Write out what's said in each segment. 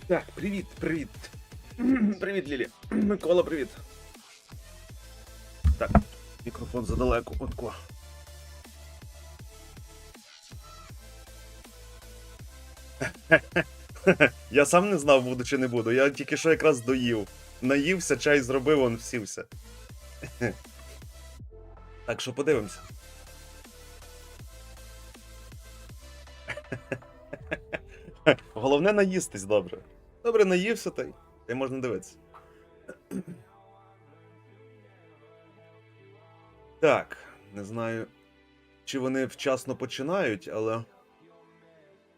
Так, привіт. Привіт, Лілі. Микола, привіт. Так, мікрофон задалеко, отко. Я сам не знав, буду чи не буду. Я тільки що якраз доїв. Наївся, чай зробив, он всівся. Так що подивимося. Головне наїстись добре. Добре наївся, та й можна дивитися. Так, не знаю, чи вони вчасно починають, але...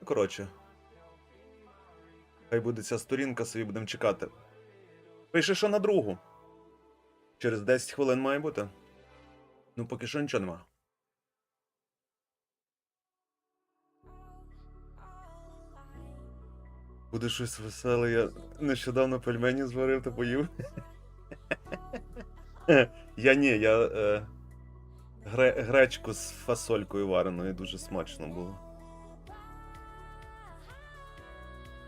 Коротше. Хай буде ця сторінка, собі будемо чекати. Пише, що на другу. Через 10 хвилин має бути. Ну, поки що нічого нема. Буде щось веселе, я нещодавно пельмені зварив та поїв. Я гречку з фасолькою вареною, дуже смачно було.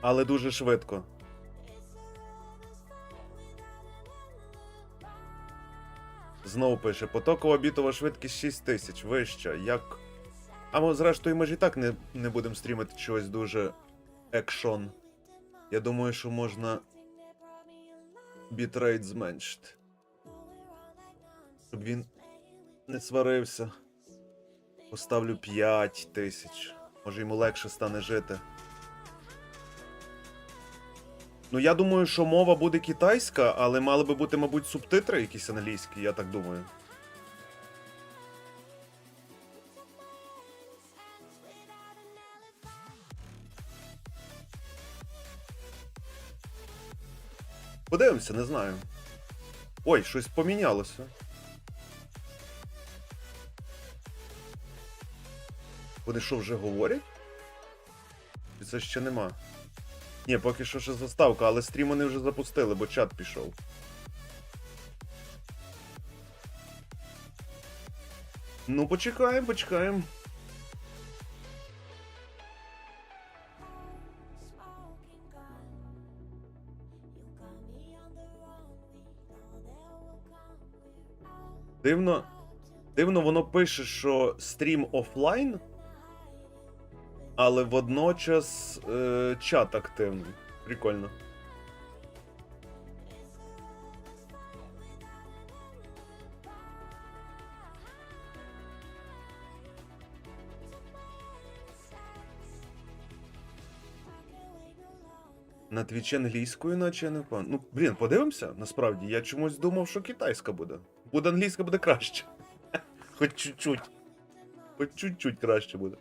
Але дуже швидко. Знову пише, потокова бітова швидкість 6000, вища, як... А зрештою ми ж і так не будемо стрімити чогось дуже екшон. Я думаю, що можна бітрейт зменшити. Щоб він не сварився. Поставлю 5000. Може йому легше стане жити. Ну я думаю, що мова буде китайська, але мали би бути, мабуть, субтитри якісь англійські, я так думаю. Подивимося, не знаю. Ой, щось помінялося. Вони що, вже говорять? Чи це ще нема? Ні, поки що ще заставка, але стрім вони вже запустили, бо чат пішов. Ну, почекаємо. Дивно воно пише, що стрім офлайн, але водночас чат активний. Прикольно. На твічі англійською, наче я не впевнений. Ну, блін, подивимося, насправді. Я чомусь думав, що китайська буде. Буде англійська, буде краще. Хоч чуть-чуть. Хоч чуть-чуть краще буде.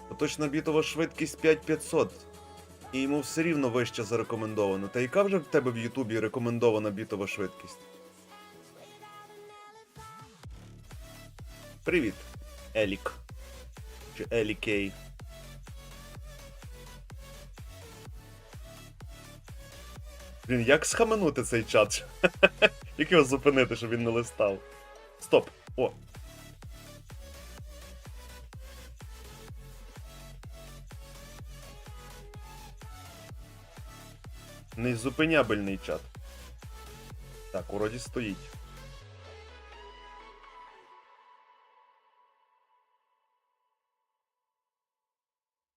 Поточна бітова швидкість 5500. І йому все рівно вище зарекомендовано. Та яка вже в тебе в Ютубі рекомендована бітова швидкість? Привіт, Елік. Чи Елікей. Блін, як схаменути цей чат? Як його зупинити, щоб він не листав? Стоп. О. Незупинябельний чат. Так, уроді стоїть.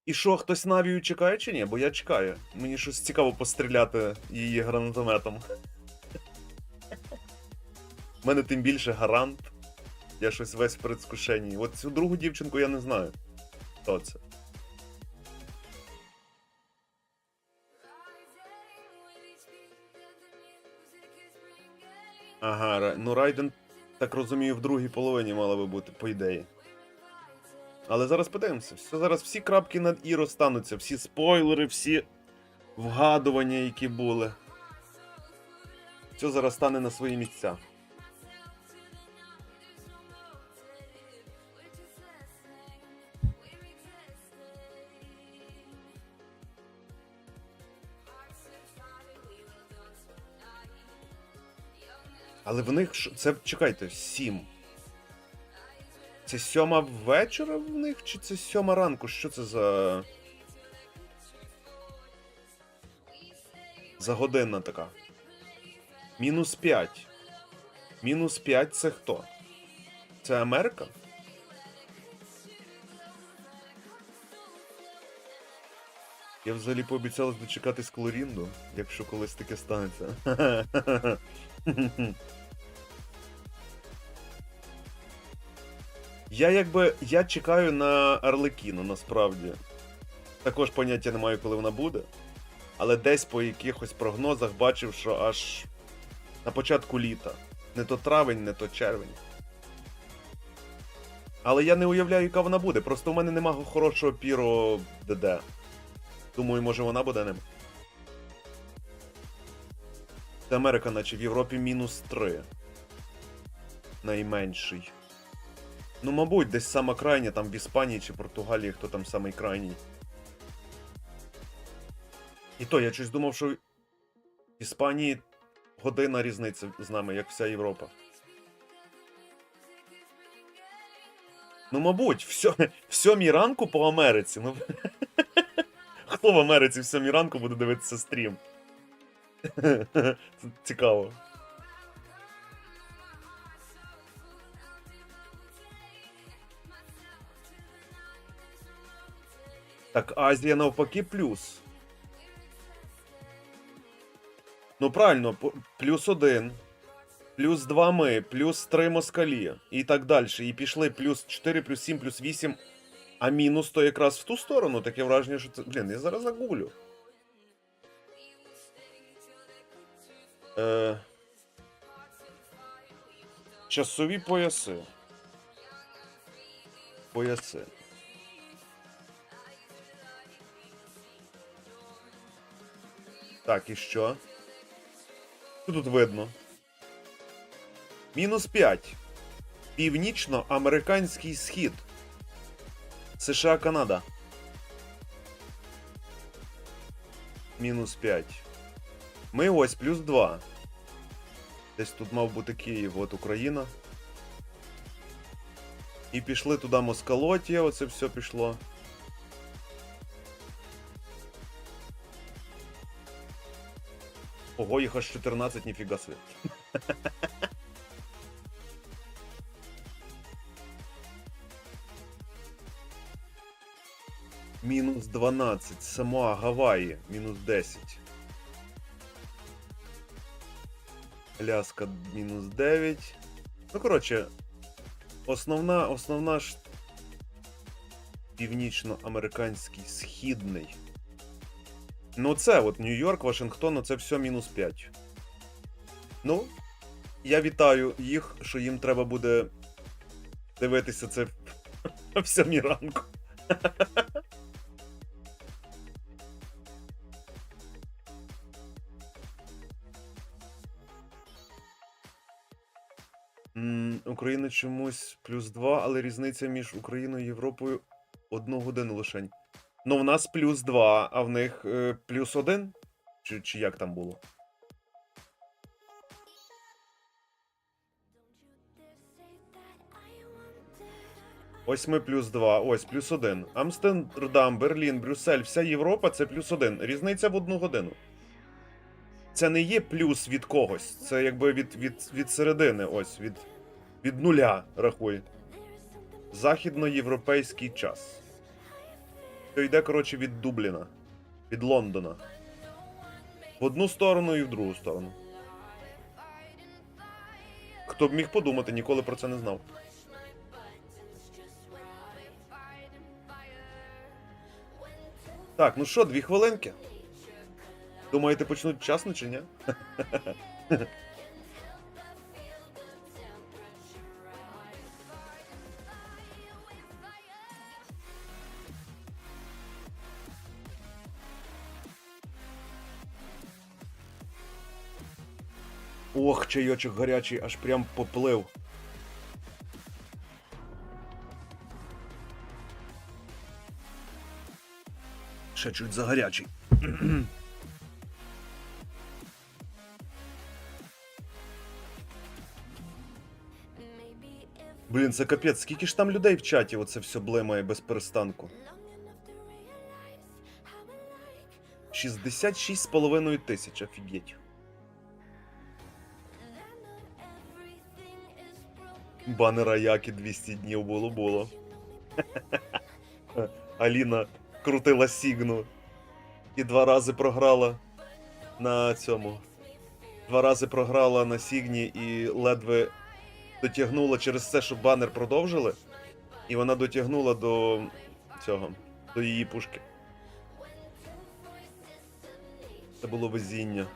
І що, хтось Навію чекає чи ні? Бо я чекаю. Мені щось цікаво постріляти її гранатометом. У мене тим більше гарант. Я щось весь в предвкушенні. От цю другу дівчинку я не знаю. Хто це? Ага, ну Райден, так розумію, в другій половині мала би бути, по ідеї. Але зараз подивимося. Зараз всі крапки над «і» розтануться. Всі спойлери, всі вгадування, які були. Все зараз стане на свої місця. Але в них, це, чекайте, 7. Це 7 вечора в них, чи це 7 ранку? Що це за година така? Мінус 5. Мінус 5 це хто? Це Америка? Я взагалі пообіцяла дочекатись Клорінду, якщо колись таке станеться. Я чекаю на Арлекіну, насправді. Також поняття не маю, коли вона буде. Але десь по якихось прогнозах бачив, що аж на початку літа. Не то травень, не то червень. Але я не уявляю, яка вона буде. Просто у мене немає хорошого піро ДД. Думаю, може вона буде ним. Це Америка, наче в Європі мінус 3. Найменший. Ну, мабуть, десь сама крайня, там в Іспанії чи Португалії, хто там самий крайній. І то, я щось думав, що в Іспанії година різниця з нами, як вся Європа. Ну, мабуть, в 7 ранку по Америці. Ну, хто в Америці в 7 ранку буде дивитися стрім? Цікаво. Так, Азія навпаки плюс. Ну правильно, плюс 1, плюс 2 ми, плюс 3 москалі і так далі. І пішли плюс 4, плюс 7, плюс 8. А мінус то якраз в ту сторону. Таке враження, що це... Блін, я зараз загуглю. Часові пояси. Пояси. Так, і що? Що тут видно? Мінус 5. Північно-американський схід. США, Канада. Мінус 5. Ми ось плюс 2. Десь тут мав бути Київ, от Україна. І пішли туди Москалотія, оце все пішло. Ого, їх аж 14, ніфіга собі. Мінус 12. Самоа, Гаваї. Мінус 10. Аляска мінус 9. Ну, коротше, основна ж північноамериканський східний. Ну це от Нью-Йорк, Вашингтон, це все мінус 5. Ну, я вітаю їх, що їм треба буде дивитися це в 7 ранку. Україна чомусь плюс 2, але різниця між Україною і Європою 1 годину лишень. Ну, в нас плюс 2, а в них плюс 1? Чи як там було? Ось ми плюс 2, ось плюс 1. Амстердам, Берлін, Брюссель, вся Європа це плюс 1. Різниця в 1 годину. Це не є плюс від когось, це якби від середини, ось, від нуля, рахуй. Західноєвропейський час. Це йде, коротше, від Дубліна, від Лондона. В одну сторону і в другу сторону. Хто б міг подумати, ніколи про це не знав. Так, ну що, 2 хвилинки? Думаєте, почнуть вчасно чи ні? Ох, чайочок гарячий, аж прям поплив. Ще чуть загарячий. Блін, це капець, скільки ж там людей в чаті оце все блимає без перестанку? 66,5 тисяч, офігеть. Банера Яки 200 днів було. Аліна крутила Сігну. І 2 рази програла на цьому. 2 рази програла на Сігні і ледве дотягнула через це, щоб банер продовжили. І вона дотягнула до цього, до її пушки. Це було везіння.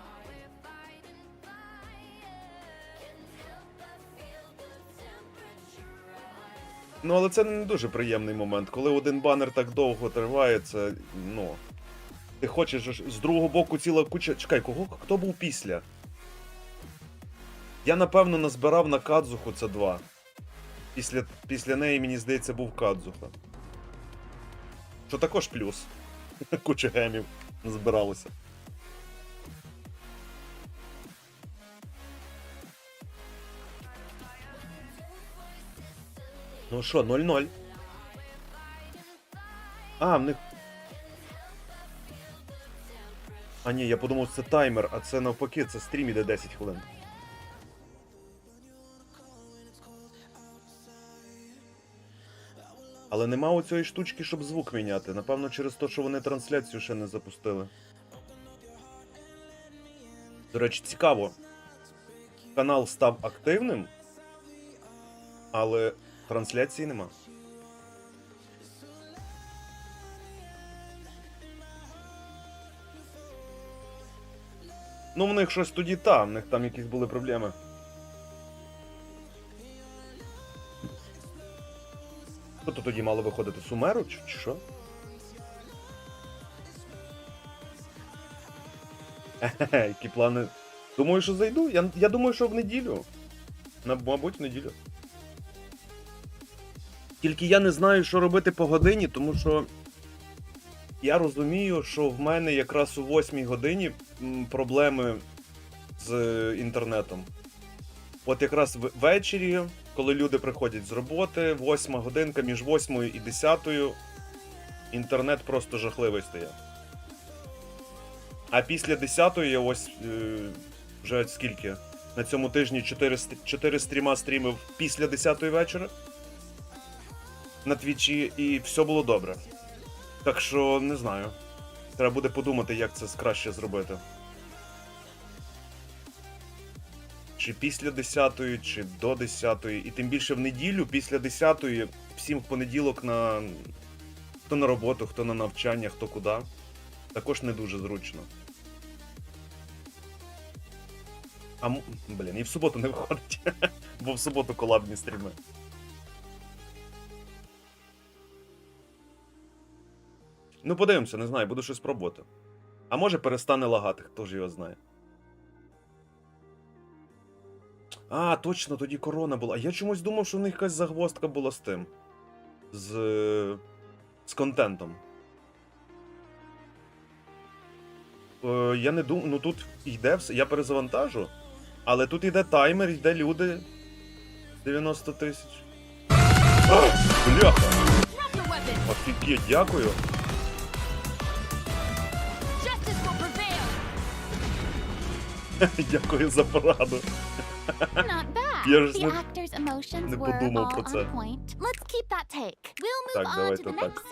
Ну, але це не дуже приємний момент. Коли один банер так довго триває, це, ну... Ти хочеш, з другого боку ціла куча... Чекай, хто був після? Я, напевно, назбирав на Кадзуху це 2. Після неї, мені здається, був Кадзуха. Що також плюс. Куча гемів назбиралося. Ну що, 0-0. А, в них... А ні, я подумав, це таймер, а це навпаки, це стрім іде 10 хвилин. Але нема оцієї штучки, щоб звук міняти. Напевно, через те, що вони трансляцію ще не запустили. До речі, цікаво. Канал став активним, але трансляції нема. Ну, в них щось тоді в них там якісь були проблеми. Що то тоді мало виходити? Сумеру чи що? Які плани? Думаю, що зайду. Я думаю, що в неділю. Мабуть, в неділю. Тільки я не знаю, що робити по годині, тому що я розумію, що в мене якраз о 8 годині проблеми з інтернетом. От якраз ввечері, коли люди приходять з роботи, 8 годинка, між 8 і 10 інтернет просто жахливий стає. А після 10 я ось вже скільки? На цьому тижні 4 стріма стрімив після 10 вечора на твічі, і все було добре. Так що, не знаю. Треба буде подумати, як це краще зробити. Чи після 10-ї, чи до 10-ї. І тим більше в неділю, після 10-ї, всім в понеділок хто на роботу, хто на навчання, хто куди. Також не дуже зручно. Блін, і в суботу не виходить. Бо в суботу колабні стріми. Ну, подивимося, не знаю, буду щось пробувати. А може перестане лагати, хто ж його знає. А, точно, тоді корона була. А я чомусь думав, що в них якась загвоздка була з тим. З контентом. Я не думаю, ну тут йде все, я перезавантажу, але тут йде таймер, йде люди. 90 тисяч. Бляха! Офігеть, дякую. Дякую за пораду. Я ж не подумав про це. Так, давайте так.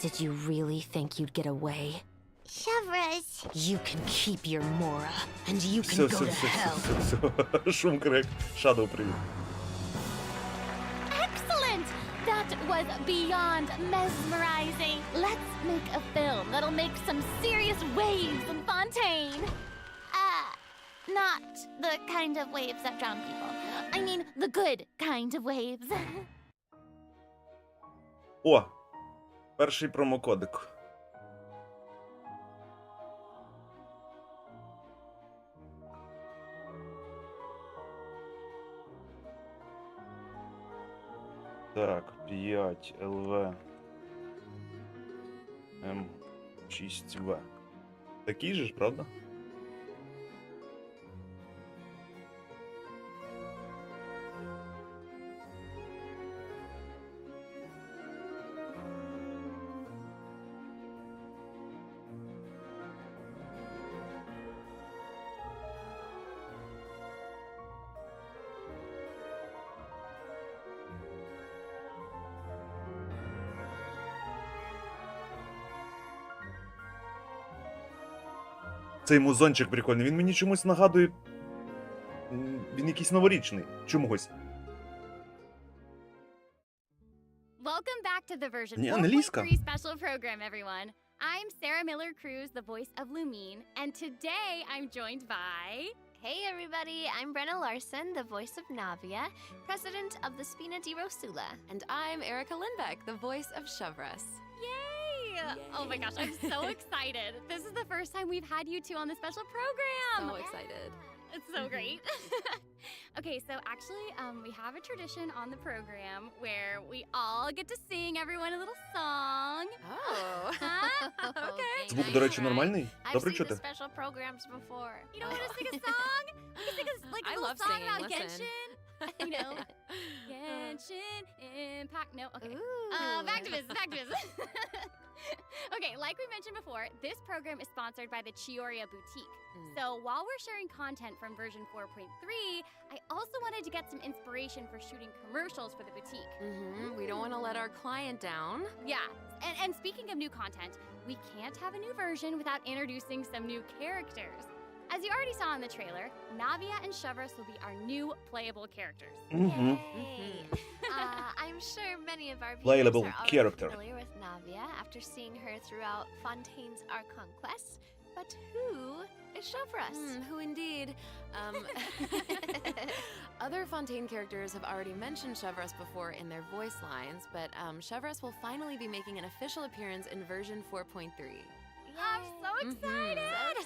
Did you really think you'd get away? Shavras. You can keep your Mora, and you can go to hell. Все. Шум крик. Shadow, привіт. Excellent! That was beyond mesmerizing. Let's make a film that'll make some serious waves in Fontaine. Not the kind of waves that drown people. I mean, the good kind of waves. О! Перший промокодик. Так, 5 ЛВ М6В. Такий же ж, правда? Цей музончик прикольний. Він мені чомусь нагадує... Він якийсь новорічний. Чомусь. Welcome back to the version Не, англійська. 4.3 special program, everyone. I'm Sarah Miller Cruz, the voice of Lumine, and today I'm joined by... Hey everybody, I'm Brenna Larson, the voice of Navia, president of the Spina di Rosula. And I'm Erica Lindbeck, the voice of Shavras. Yay! Oh my gosh, I'm so excited. This is the first time we've had you two on the special program. So excited. It's so great. Okay, so actually, we have a tradition on the program where we all get to sing everyone a little song. Oh. Huh? Okay. Звук, до речі, нормальний? I've Добре seen the чути? special programs before. You don't want to sing a song? We can sing like a I little love song singing, about listen. Genshin. You know, Genshin Impact. No, okay. Ooh. Back to business. Back to business. Okay, like we mentioned before, this program is sponsored by the Chioria Boutique. So while we're sharing content from version 4.3, I also wanted to get some inspiration for shooting commercials for the boutique. We don't want to let our client down. Yeah, and speaking of new content, we can't have a new version without introducing some new characters. As you already saw in the trailer, Navia and Shavras will be our new playable characters. Угу. Yay. I'm sure many of our viewers Playable are already character. familiar with Navia after seeing her throughout Fontaine's Archon quest. But who is Shavras? Who indeed? Other Fontaine characters have already mentioned Shavras before in their voice lines, but Shavras will finally be making an official appearance in version 4.3. I'm so excited!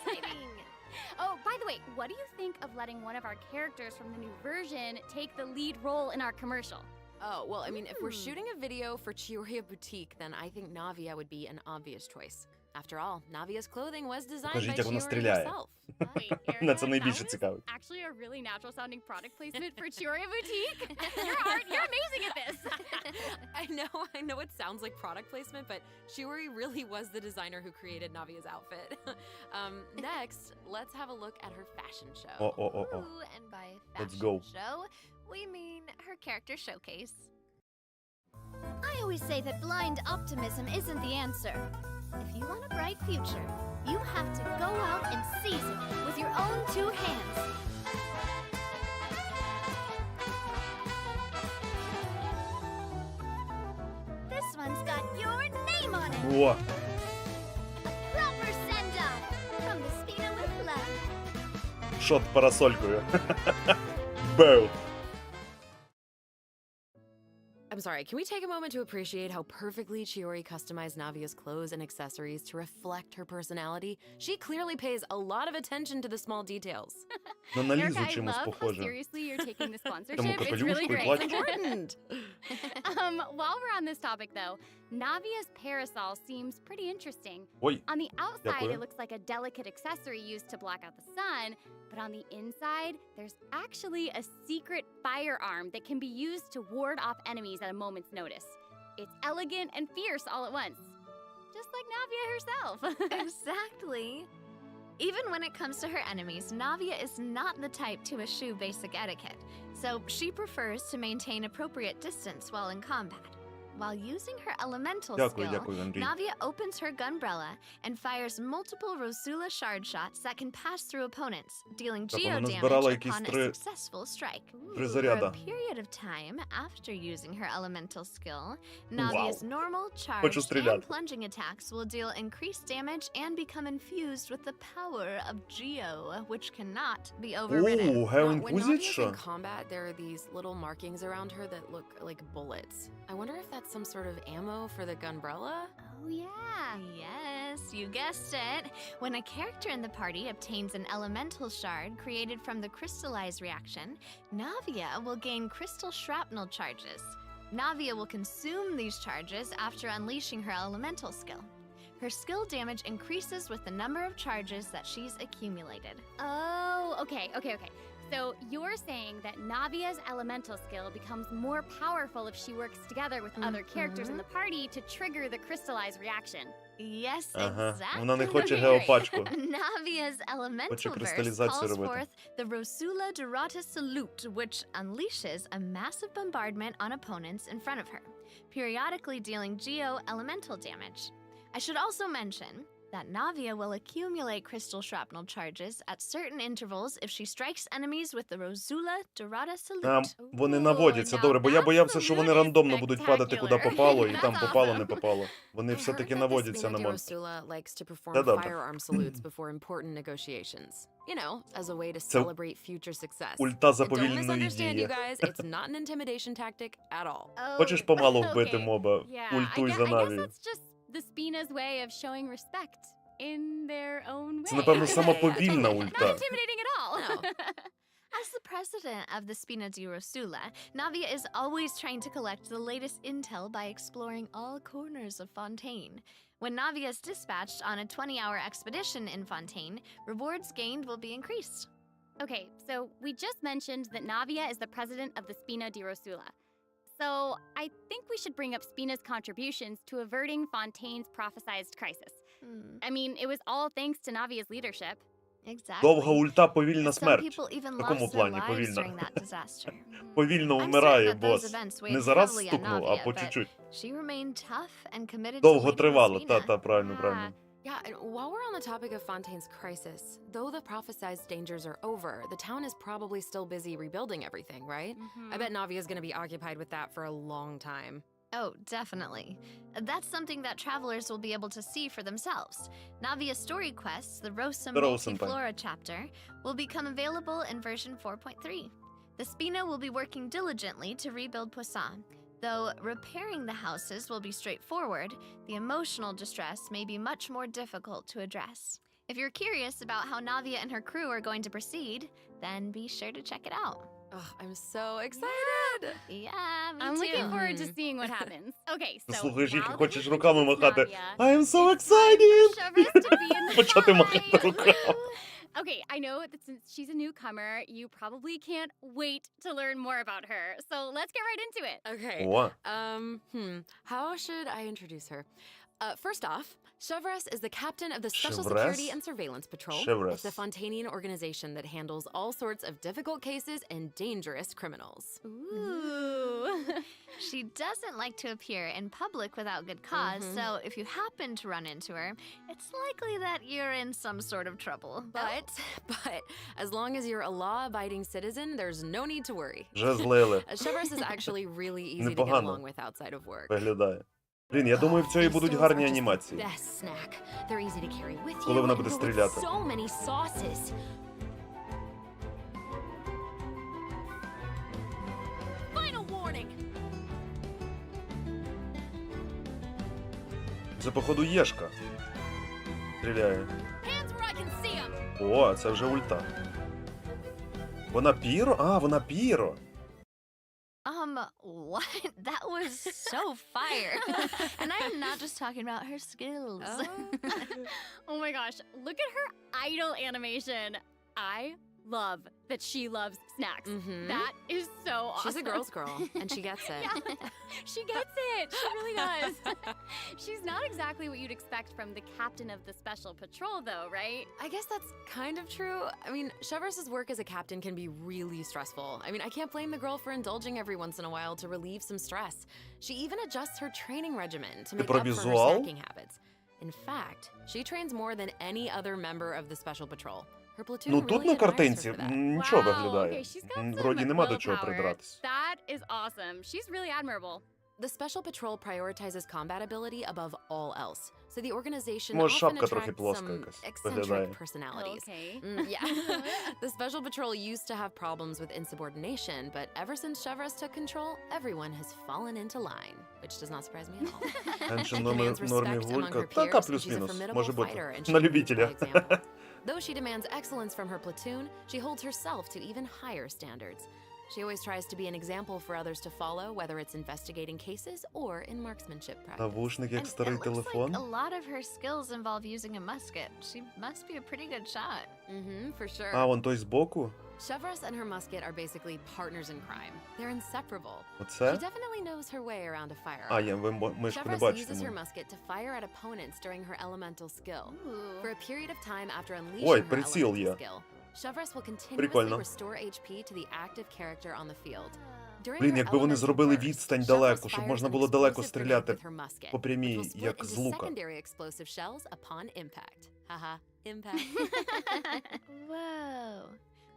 So exciting. Oh, by the way, what do you think of letting one of our characters from the new version take the lead role in our commercial? Oh, well, I mean, if we're shooting a video for Chioria Boutique, then I think Navia would be an obvious choice. After all, Navia's clothing was designed by Покажіть, як вона Chioria стріляє. herself. Wait, Erica, Мене це that найбільше was цікавить. actually a really natural sounding product placement for Chioria Boutique. You're amazing at this. I know it sounds like product placement, but Shiori really was the designer who created Navia's outfit. Next, let's have a look at her fashion show. О. Ooh, and by Let's fashion go. show, we mean her character showcase. I always say that blind optimism isn't the answer. If you want a bright future, you have to go out and seize it with your own two hands. This one's got your name on it. О, Proper send-off from the Spina with love. шот парасолькою. Беу. I'm sorry, can we take a moment to appreciate how perfectly Chiori customized Navia's clothes and accessories to reflect her personality? She clearly pays a lot of attention to the small details. На Налізу Erica, I чимось love how похоже. seriously you're taking the Тому sponsorship. It's капелюшку really і great. плаття. Important! While we're on this topic, though, Navia's parasol seems pretty interesting. Ой, On the outside, Дякую. it looks like a delicate accessory used to block out the sun, but on the inside, there's actually a secret firearm that can be used to ward off enemies at a moment's notice. It's elegant and fierce all at once, just like Navia herself. Exactly. Even when it comes to her enemies, Navia is not the type to eschew basic etiquette, so she prefers to maintain appropriate distance while in combat. While using her elemental Дякую, skill, дякую, Андрій. Navia opens her gunbrella and fires multiple Rosula shard shots that can pass through opponents, dealing Так, geo вона damage назбирала якісь upon a три- successful strike. три For заряда. a period of time after using her elemental skill, Navia's normal, Хочу charged, стріляти. and plunging attacks will deal increased damage and become infused with the power of Geo, which cannot be overridden. О, Гео When Navia's in Інквізіція? combat, there are these little markings around her that look like bullets. I wonder if that's some sort of ammo for the gunbrella? Oh, yeah. Yes, you guessed it. When a character in the party obtains an elemental shard created from the crystallize reaction, Navia will gain crystal shrapnel charges. Navia will consume these charges after unleashing her elemental skill. Her skill damage increases with the number of charges that she's accumulated. Oh, okay. So you're saying that Navia's elemental skill becomes more powerful if she works together with other characters in the party to trigger the crystallize reaction. Yes, Ага, exactly. вона не хоче Great. геопачку. Navia's elemental Хоче verse кристалізацію calls робити. forth the Rosula Dorata Salute, which unleashes a massive bombardment on opponents in front of her, periodically dealing geo elemental damage. I should also mention that Navia will accumulate crystal shrapnel charges at certain intervals if she strikes enemies with the Rosula Dorada salute. Вони наводяться, добре, бо я боявся, що вони рандомно будуть падати, куди попало, і там попало, не попало. Вони все-таки наводяться на монстра. likes to perform Та добре. firearm salutes before important negotiations. You know, as a way to Це celebrate future success. ульта And don't заповільної misunderstand, you дії. guys, it's not an intimidation tactic at all. Хочеш помалу вбити моба, Yeah, ультуй I за guess Навію. that's just the Spina's way of showing respect in their own way. Це, напевно, сама повільна Not ульта. intimidating at all. No. As the president of the Spina di Rosula, Navia is always trying to collect the latest intel by exploring all corners of Fontaine. When Navia is dispatched on a 20-hour expedition in Fontaine, rewards gained will be increased. Okay, so we just mentioned that Navia is the president of the Spina di Rosula. So I think we should bring up Spina's contributions to averting Fontaine's prophesized crisis. I mean, it was all thanks to Navia's leadership. Exactly. Довга ульта, повільна Some смерть. people even В такому lost their плані lives повільна. during that disaster. Повільно I'm вмирає certain that those бос. events weighed Не зараз heavily on стукнув, а Navia, по but чуть-чуть. she remained tough and committed to Довго leading the тривало, Spina. та, правильно, правильно. Yeah, and while we're on the topic of Fontaine's crisis, though the prophesized dangers are over, the town is probably still busy rebuilding everything, right? I bet Navia's gonna be occupied with that for a long time. Oh, definitely. That's something that travelers will be able to see for themselves. Navia's story quests, the Rosa The Rosa Multiflora chapter, will become available in version 4.3. The Spina will be working diligently to rebuild Poisson. Though repairing the houses will be straightforward, the emotional distress may be much more difficult to address. If you're curious about how Navia and her crew are going to proceed, then be sure to check it out. Oh, I'm so excited! Yeah, me I'm too. looking forward to seeing what happens. Okay, Ти so слухаєш їх і now that хочеш we've руками introduced махати. Navia, I am so it's time excited! for Shavras to be in the Почати махати spotlight. руками. Okay, I know that since she's a newcomer, you probably can't wait to learn more about her. So let's get right into it. Okay. О, How should I introduce her? First off, Chevres is the captain of the Special Chevres? Security and Surveillance Patrol. Chevres. It's a Fontanian organization that handles all sorts of difficult cases and dangerous criminals. Ooh. She doesn't like to appear in public without good cause, so if you happen to run into her, it's likely that you're in some sort of trouble. But as long as you're a law-abiding citizen, there's no need to worry. вже злили. Chevres is actually really easy to get Непогано. along with outside of work. Виглядає. Блін, я думаю, в цій будуть гарні анімації. Best snack. They're easy to carry with Коли you вона and буде go with стріляти. so many sauces. Final warning. Це, походу, Єшка. Стріляє. Hands where I can see 'em. О, це вже ульта. Вона Піро? А, вона Піро. What? That was so fire. And I'm not just talking about her skills. Oh my gosh, look at her idle animation. I love that she loves snacks. That is so awesome. She's a girl's girl, and she gets it. Yeah, she gets it. She really does. She's not exactly what you'd expect from the captain of the Special Patrol, though, right? I guess that's kind of true. I mean, Chevres's work as a captain can be really stressful. I mean, I can't blame the girl for indulging every once in a while to relieve some stress. She even adjusts her training regimen to make про up for her візуал? snacking habits. In fact, she trains more than any other member of the Special Patrol. Her platoon Ну, really тут на admires her картинці for that. нічого Wow, виглядає. okay, she's got some Вроді нема до чого willpower. придратись. That is awesome. She's really admirable. The Special Patrol prioritizes combat ability above all else. So the organization Може, often шапка трохи attracts плоска some якась eccentric виглядає. personalities. Okay. Yeah. The Special Patrol used to have problems with insubordination, but ever since Chevres took control, everyone has fallen into line, which does not surprise me at all. Менше She нормі demands respect among гулька. her Така peers, and she's a плюс-мінус. formidable Може fighter, бути. and she На leads by любителя. example. Though she demands excellence from her platoon, she holds herself to even higher standards. She always tries to be an example for others to follow, whether it's investigating cases or in marksmanship practice. Навушник як And старий it looks like телефон. a lot of her skills involve using a musket. She must be a pretty good shot. For sure. А, вон той збоку? Chevres and her musket are basically partners in crime. They're inseparable. She Оце? definitely knows her way around a firearm. А, я мишку не Chevres бачу. uses her тому. musket to fire at opponents during her elemental skill. Ooh. For a period of time after unleashing Ой, her приціл elemental є. skill, Chevres will continuously Прикольно. restore HP to the active character on the field. Блін, якби вони зробили відстань далеко, щоб можна було далеко стріляти по прямій, як з лука. Whoa.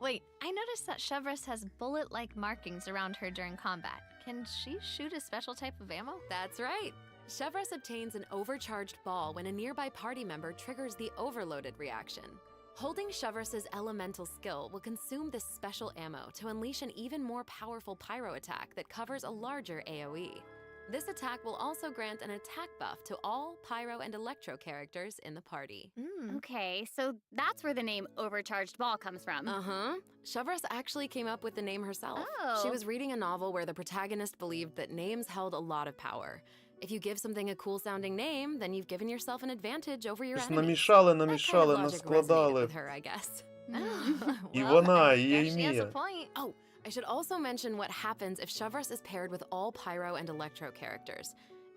Wait, I noticed that Chevrolet has bullet-like markings around her during combat. Can she shoot a special type of ammo? That's right. Chevrolet obtains an overcharged ball when a nearby party member triggers the overloaded reaction. Holding Chevrolet's elemental skill will consume this special ammo to unleash an even more powerful pyro attack that covers a larger AoE. This attack will also grant an attack buff to all pyro and electro characters in the party. Okay, so that's where the name Overcharged Ball comes from. Uh-huh. Chevrolet actually came up with the name herself. Oh. She was reading a novel where the protagonist believed that names held a lot of power. If you give something a cool-sounding name, then you've given yourself an advantage over your Щось enemies. намішали, That kind of намішали, logic resonated наскладали. with her, I guess. І Well, вона, I і guess she has Ємія. a point. Oh, I should also mention what happens if Chevrolet is paired with all pyro and electro characters.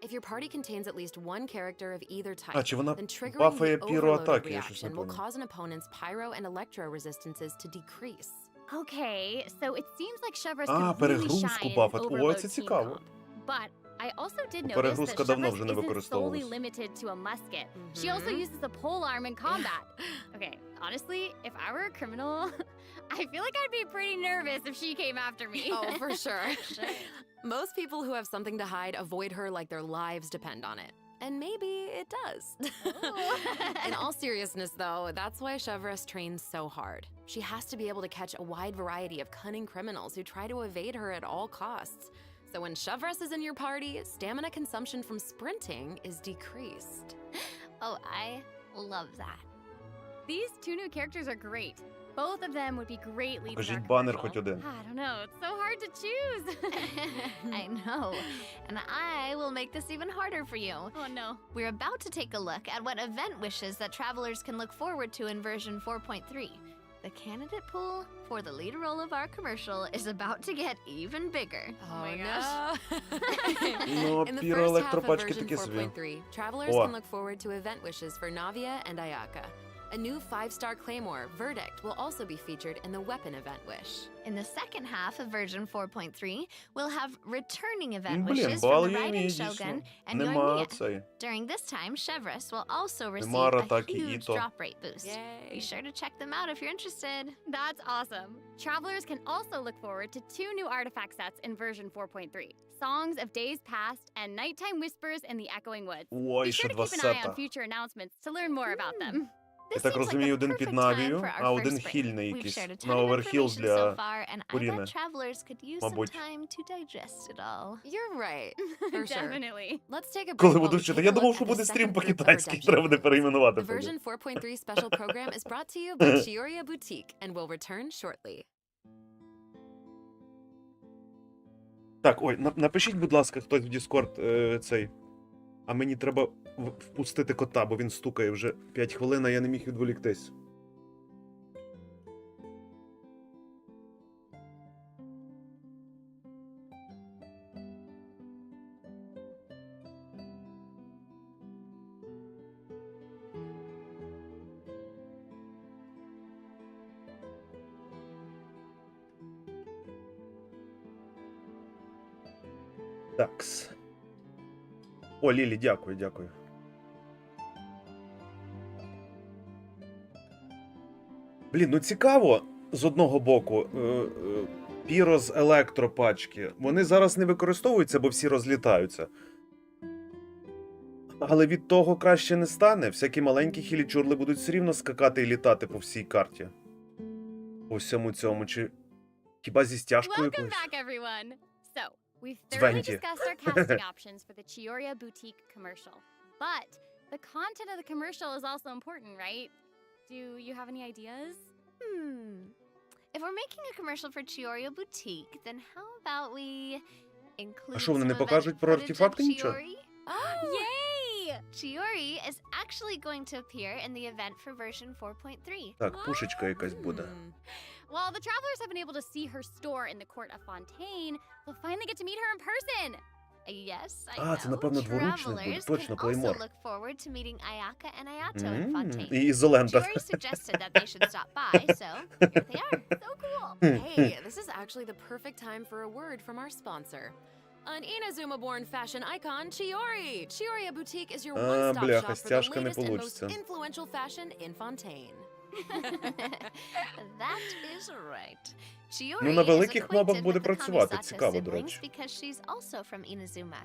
If your party contains at least one character of either type, А, чи вона then triggering бафає the overloaded піроатаки, я щось не reaction will понял. cause an opponent's pyro and electro resistances to decrease. Okay, so it seems like Chevrolet А, could really перегрузку shine in бафать. Ой, Overload це team цікаво. comp. But I also did notice that Перегрузка давно вже Chevrolet не isn't solely використовувалась. limited to a musket. She also uses a polearm in combat. Okay, honestly, if I were a criminal, I feel like I'd be pretty nervous if she came after me. Oh, for sure. Most people who have something to hide avoid her like their lives depend on it. And maybe it does. In all seriousness, though, that's why Chevrolet trains so hard. She has to be able to catch a wide variety of cunning criminals who try to evade her at all costs. So when Chevrolet is in your party, stamina consumption from sprinting is decreased. Oh, I love that. These two new characters are great. Both of them would be great leads in our Покажіть банер commercial. хоч один. I don't know, it's so hard to choose. I know. And I will make this even harder for you. Oh no. We're about to take a look at what event wishes that travelers can look forward to in version 4.3. The candidate pool for the lead role of our commercial is about to get even bigger. Oh, my no. Ну, In the піро first half of електропачки version такі собі. 4.3, travelers О. can look forward to event wishes for Navia and Ayaka. A new 5-star claymore, Verdict, will also be featured in the weapon event wish. In the second half of version 4.3, we'll have returning event Блін, wishes from бал the Ємії Raiden дійсно. Shogun and Нема Yoimiya. цей. During this time, Chevrolet will also receive Нема a Ратаки huge Іто. drop rate boost. Be Yay. sure to check them out if you're interested. That's awesome. Travelers can also look forward to 2 new artifact sets in version 4.3. Songs of Days Past and Nighttime Whispers in the Echoing Woods. Ой, Be ще sure to два keep an eye on сета. future announcements to learn more about them. Я This так seems like розумію, the один під perfect time Навію, for our а один first break. хільний We've якийсь. shared a ton На of оверхіл information so для far, and I Уріни. bet travelers could use some Мабуть. time to digest it all. You're right, for sure. Definitely. Let's take a break Коли while буду we вчити. take Я a думав, look що at буде the стрім second group of по-китайськи, redemption. треба буде перейменувати. The потім. version 4.3 special program is brought to you by Chioria Boutique and will return shortly. Так, ой, напишіть, будь ласка, хтось в дискорд цей. А мені треба впустити кота, бо він стукає вже 5 хвилин, а я не міг відволіктись. Такс. О, Лілі, дякую, дякую. Блін, ну цікаво, з одного боку, піро з електропачки. Вони зараз не використовуються, бо всі розлітаються. Але від того краще не стане. Всякі маленькі хілічурли будуть все рівно скакати і літати по всій карті. По всьому цьому, чи хіба зі стяжкою Welcome якоюсь? back, everyone. So, we've thoroughly Звоните. discussed our casting options for the Chioria Boutique commercial. But the content of the commercial is also important, right? Do you have any ideas? If we're making a commercial for Chioria Boutique, then how about we include А що, вони some не event покажуть про footage of артефакти нічого? Chiori? Yay! Chiori is actually going to appear in the event for version 4.3. Так, пушечка якась буде. While the travelers have been able to see her store in the court of Fontaine, they'll finally get to meet her in person. Yes, I А, це, напевно, дворучник буде. Travelers Точно, can also Клеймор. look forward to meeting Ayaka and Ayato in Fontaine. І ізолента. Chiori suggested that they should stop by, so here they are. So cool. Hey, this is actually the perfect time for a word from our sponsor. An Inazuma-born fashion icon, Chiori! Chiori Boutique is your one-stop бляха, shop for the стяжка не latest and most получиться. influential fashion in Fontaine. That is right. Chiori Ну, на is великих мобах acquainted буде with the працювати. Kamisato Цікаво, до siblings речі. because she's also from Inazuma.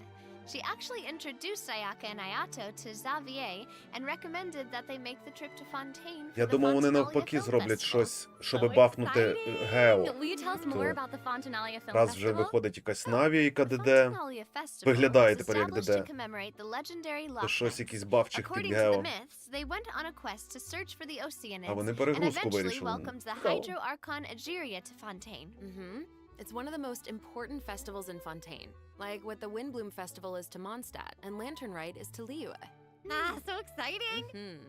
She actually introduced Ayaka and Ayato to Xavier and recommended that they make the trip to Fontaine for Я the думав, вони Fontinalia навпаки Film зроблять Festival. щось, щоб So бафнути exciting! Гео. Will you tell us То more about the Fontinalia Film раз вже Festival? виходить якась Навія, яка The ДД, Fontinalia Festival виглядає was тепер як established ДД. to commemorate the legendary то щось Lochnes. якийсь бафчик під According to the Гео. myths, they went on a quest to search for the Oceanids А вони and перегрузку eventually вирішили. welcomed the Цікаво. Hydro Archon Egeria to Fontaine. Mm-hmm. It's one of the most important festivals in Fontaine, like what the Windbloom Festival is to Mondstadt and Lantern Rite is to Liyue. Ah, so exciting! Hmm.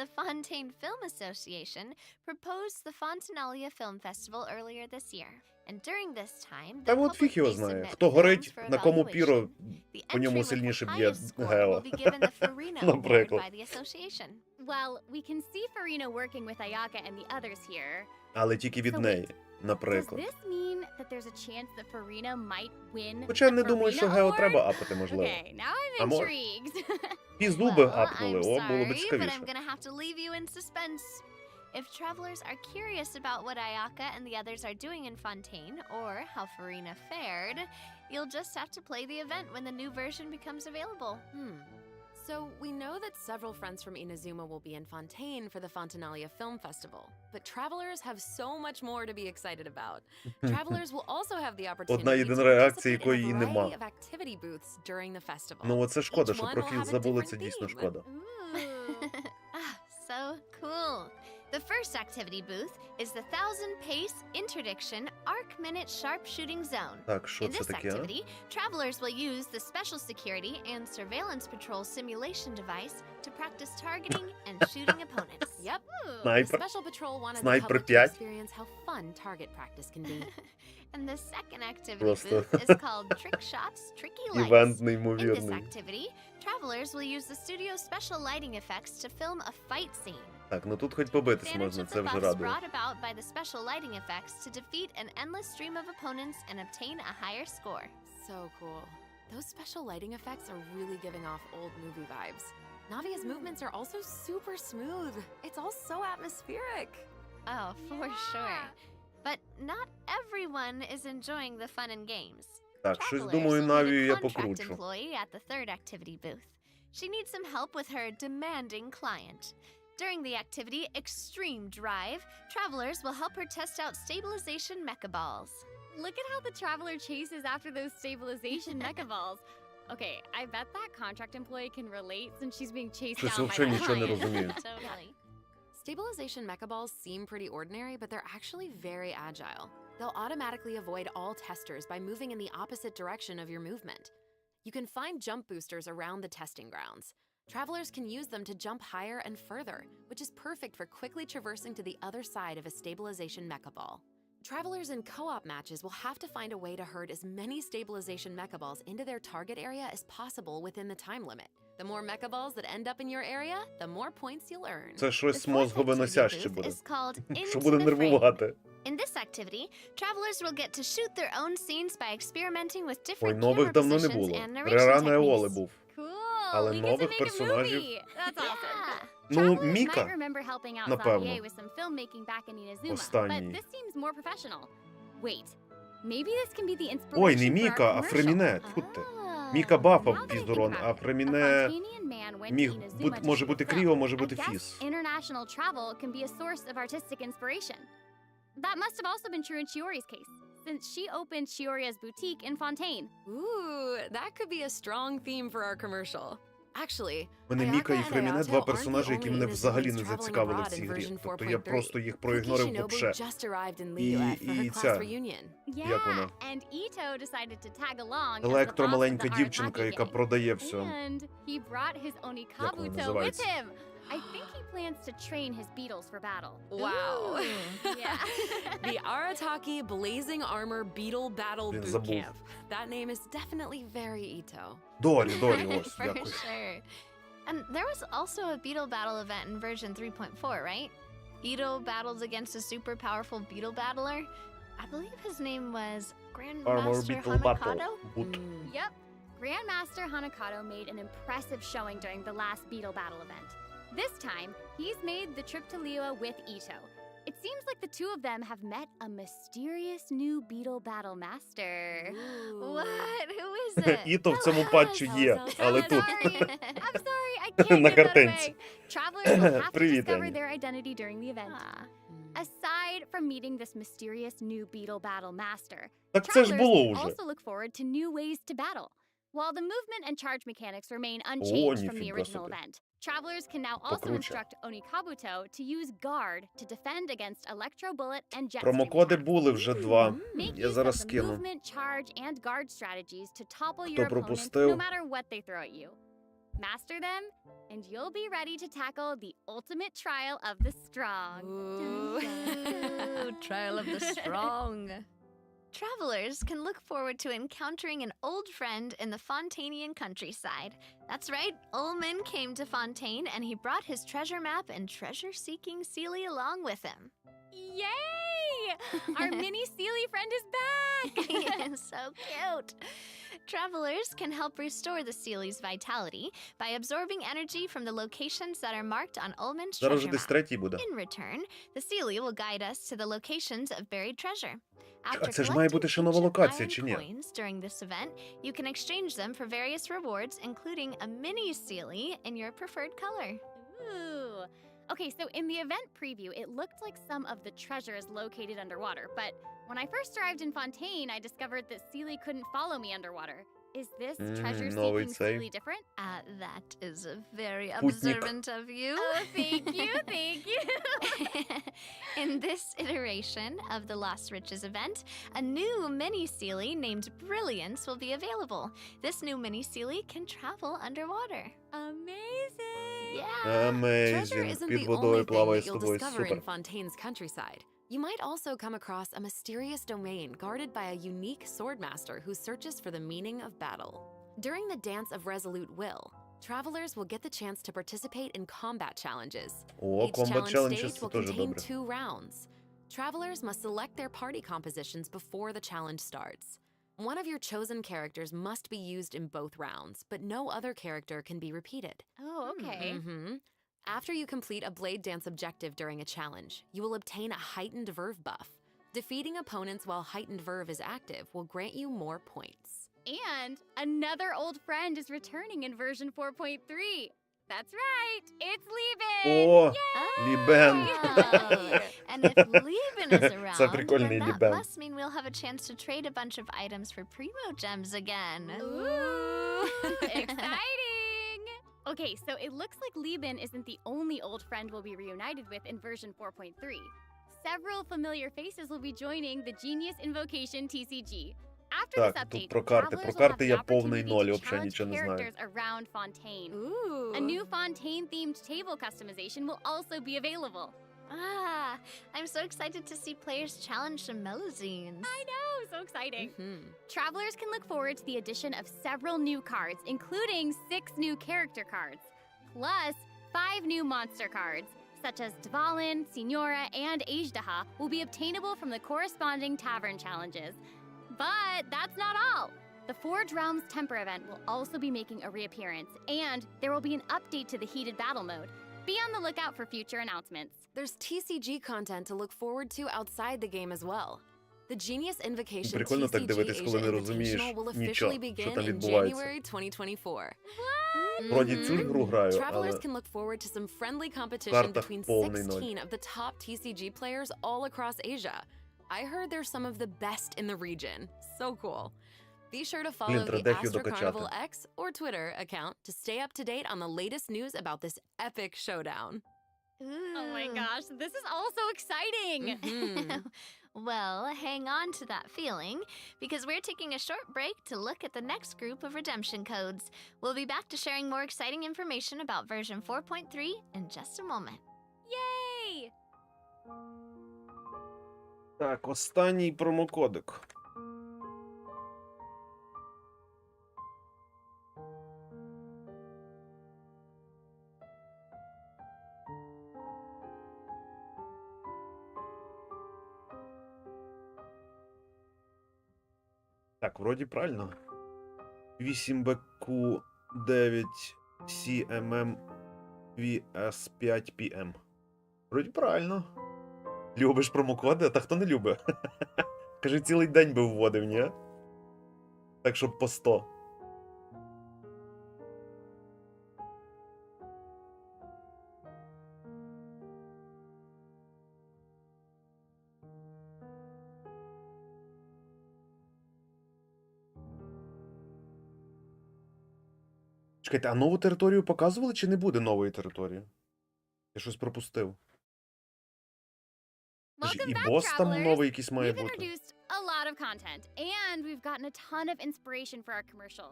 The Fontaine Film Association proposed the Fontinalia Film Festival earlier this year. And during this time, Та the от public фіг його may знає. submit Хто films горить, for на кому evaluation. піро, The по ньому entry with the сильніше б'є highest score Гео. will be given the Farina Award Наприклад. by the association. Well, we can see Farina working with Ayaka and the others here. Але тільки від So неї, Does наприклад. this mean that there's a chance that Farina might win Хоча я the не думаю, що Farina Гео Award? треба апати, можливо. Okay, now I'm А може? intrigued. Пізуби Well, апнули, I'm о, було б sorry, but цікавіше. I'm gonna have to leave you in suspense. If travelers are curious about what Ayaka and the others are doing in Fontaine, or how Farina fared, you'll just have to play the event when the new version becomes available. So we know that several friends from Inazuma will be in Fontaine for the Fontinalia Film Festival, but travelers have so much more to be excited about. Travelers will also have the opportunity Одна to єдина реакція, participate in якої a її variety нема. of activity booths during the festival. Ну оце шкода, Each що one про will фіг have a забули, different це дійсно theme. шкода. Ah, so cool. The first activity booth is the 1000-pace interdiction arc minute sharpshooting zone. Так, що In це this таке, а? activity, travelers will use the special security and surveillance patrol simulation device to practice targeting and shooting opponents. Yep. The Снайпер. Special Patrol wanted the Снайпер public to 5. experience how fun target practice can be. And the second activity Просто booth is called Trick Shots, Tricky Lights. івент In this неймовірний. activity, travelers will use the studio's special lighting effects to film a fight scene. Так, ну тут хоч побитись Advantage можна, of це the вже buffs радує. brought about by the special lighting effects to defeat an endless stream of opponents and obtain a higher score. So cool. Those special lighting effects are really giving off old movie vibes. Navia's movements are also super smooth. It's all so atmospheric. Oh, for sure. But not everyone is enjoying the fun and games. Так, щось Travelers думаю, will Навію meet я a contract покручу. employee at the third activity booth. She needs some help with her demanding client. During the activity Extreme Drive, travelers will help her test out stabilization mecha balls. Look at how the traveler chases after those stabilization mecha balls. Okay, I bet that contract employee can relate since she's being chased Щось down by взагалі that нічого не client. розумію. Totally. Stabilization mecha balls seem pretty ordinary, but they're actually very agile. They'll automatically avoid all testers by moving in the opposite direction of your movement. You can find jump boosters around the testing grounds. Travelers can use them to jump higher and further, which is perfect for quickly traversing to the other side of a stabilization mecha ball. Travelers in co-op matches will have to find a way to herd as many stabilization mecha balls into their target area as possible within the time limit. The more mecha balls that end up in your area, the more points you'll earn. Це The щось fourth мозговиносяще activity буде. booth is called Що Into буде the Frame. нервувати. In this activity, travelers will get to shoot their own scenes by experimenting with Ой, different нових camera давно не positions було. and narration Рерана Еоли techniques. був. Cool. Але we get to нових make a персонажів- movie. That's awesome. Yeah. Ну, Travelers Міка, might remember helping out напевно. Xavier with some filmmaking back in Inazuma, Останній. but this seems more professional. Wait, maybe this can be the inspiration Ой, не for our Міка, а commercial. Фреміне. Тьфу ти. Ah. Міка бафав Now that I think піздурон, about а it, a Фреміне Fontanian man went to міг Inazuma бути, to може shoot бути film. Кріо, може I бути guess Фіс. international travel can be a source of artistic inspiration. That must have also been true in Chiori's case, since she opened Chiori's boutique in Fontaine. Ooh, that could be a strong theme for our commercial. Actually, У мене Міка і Ayaka and Фреміне Ayato два aren't персонажі, the які only мене взагалі Inazumans не traveling зацікавили в abroad цій in грі. version Тобто я 4.3. просто їх Kuki проігнорив Shinobu вообще. just arrived in Liyue for her і class ця. reunion. Як вона? And Ito decided to tag along as the Електро boss of маленька the дівчинка, Arataki яка gang. продає все. And he brought his Як вона Onikabuto with називається? him. I think he plans to train his beetles for battle. Wow. Yeah. The Arataki Blazing Armor Beetle Battle Блін, Boot забув. Camp. That name is definitely very Ito. Дорі, ось, For дякую. sure. And there was also a beetle battle event in version 3.4, right? Ito battles against a super powerful beetle battler. I believe his name was Armor Grandmaster Beetle Battle. Hanakado. Boot. Yep. Grandmaster Hanakato made an impressive showing during the last beetle battle event. This time, he's made the trip to Liyue with Ito. It seems like the two of them have met a mysterious new beetle battle master. What? Who is it? Іто в цьому патчі є, але I'm тут. sorry. I'm sorry, I can't На give that картинці. away. Travelers will have to Привіт, discover Аня. their identity during the event. Ah. Aside from meeting this mysterious new beetle battle master, Так це ж travelers було can вже. also look forward to new ways to battle. While the movement and charge mechanics remain unchanged from the ніфіга original собі. event, travelers can now also Покруче. instruct Onikabuto to use guard to defend against electro bullet and jet stream Промокоди attacks. були вже 2. Make Я use зараз of the скину. movement, charge, and guard strategies to topple Хто your opponents пропустив? no matter what they throw at you. Master them, and you'll be ready to tackle the ultimate trial of the strong. Ooh. Ooh, trial of the strong. Travelers can look forward to encountering an old friend in the Fontanian countryside. That's right, Ullman came to Fontaine and he brought his treasure map and treasure-seeking Sealy along with him. Yay! Our mini Sealy friend is back! So cute. Travelers can help restore the Sealy's vitality by absorbing energy from the locations that are marked on Ullman's Зараз вже treasure десь map. третій буде. In return, the Sealy will guide us to the locations of buried treasure. А це ж має бути ще нова локація, чи ні? Coins during this event, you can exchange them for various rewards, including a mini Sealy in your preferred color. Ooh. Okay, so in the event preview, it looked like some of the treasure is located underwater, but when I first arrived in Fontaine, I discovered that Sealy couldn't follow me underwater. Is this новий treasure-seeking цей. Sealy different? That is very Путник. observant of you. Oh, thank you, thank you. In this iteration of the Lost Riches event, a new mini Sealy named Brilliance will be available. This new mini Sealy can travel underwater. Amazing. Yeah. Treasure Amazing. isn't Під the only водою thing плаває that з you'll тобою. discover Супер. in Fontaine's countryside. You might also come across a mysterious domain guarded by a unique swordmaster who searches for the meaning of battle. During the Dance of Resolute Will, travelers will get the chance to participate in combat challenges. О, Each комбат challenge челенджес stage це will теж contain добре. 2 rounds. Travelers must select their party compositions before the challenge starts. One of your chosen characters must be used in both rounds, but no other character can be repeated. Oh, okay. After you complete a blade dance objective during a challenge, you will obtain a heightened verve buff. Defeating opponents while heightened verve is active will grant you more points. And another old friend is returning in version 4.3. That's right, it's Lieben! О, Лібен. Oh, and if Lieben is around, Це прикольний then that Лібен. must mean we'll have a chance to trade a bunch of items for primo gems again. Ooh, exciting! Okay, so it looks like Lieben isn't the only old friend we'll be reunited with in version 4.3. Several familiar faces will be joining the Genius Invocation TCG. After Так, this тут update, про карти. travelers Про will карти have я the повний opportunity ноль, to взагалі challenge нічого не знаю. characters around Fontaine. Ooh. A new Fontaine-themed table customization will also be available. Ah, I'm so excited to see players challenge some Melazines. I know, so exciting. Mhm. Travelers can look forward to the addition of several new cards, including 6 new character cards, plus 5 new monster cards, such as Dvalin, Signora, and Ajdaha, will be obtainable from the corresponding tavern challenges. But that's not all. The Forge Realms Temper event will also be making a reappearance, and there will be an update to the heated battle mode. Be on the lookout for future announcements. There's TCG content to look forward to outside the game as well. The Genius Invocation Прикольно так TCG дивитись, коли Asia не розумієш Invitational will нічого, officially що begin там in відбувається. January 2024. Вроді цю ж гру граю, Travelers але can look forward to some friendly competition картах between повний ноль. 16 of the top TCG players all across Asia. I heard they're some of the best in the region. So cool. Be sure to follow Блін, the треба їх Astro докачати. Carnival X or Twitter account to stay up to date on the latest news about this epic showdown. Oh my gosh, this is all so exciting! Mhm. Well, hang on to that feeling, because we're taking a short break to look at the next group of redemption codes. We'll be back to sharing more exciting information about version 4.3 in just a moment. Yay! Так, останній промокодик. Так, вроді правильно. 8BQ9CMM VS5PM. Вроді правильно. Любиш промокоди? А та хто не любить? Кажи, цілий день би вводив, ні? Так, щоб по 100. Чекайте, а нову територію показували, чи не буде нової території? Я щось пропустив. Welcome І back, бос там travelers. новий якийсь має We've бути. introduced a lot of content, and we've gotten a ton of inspiration for our commercial.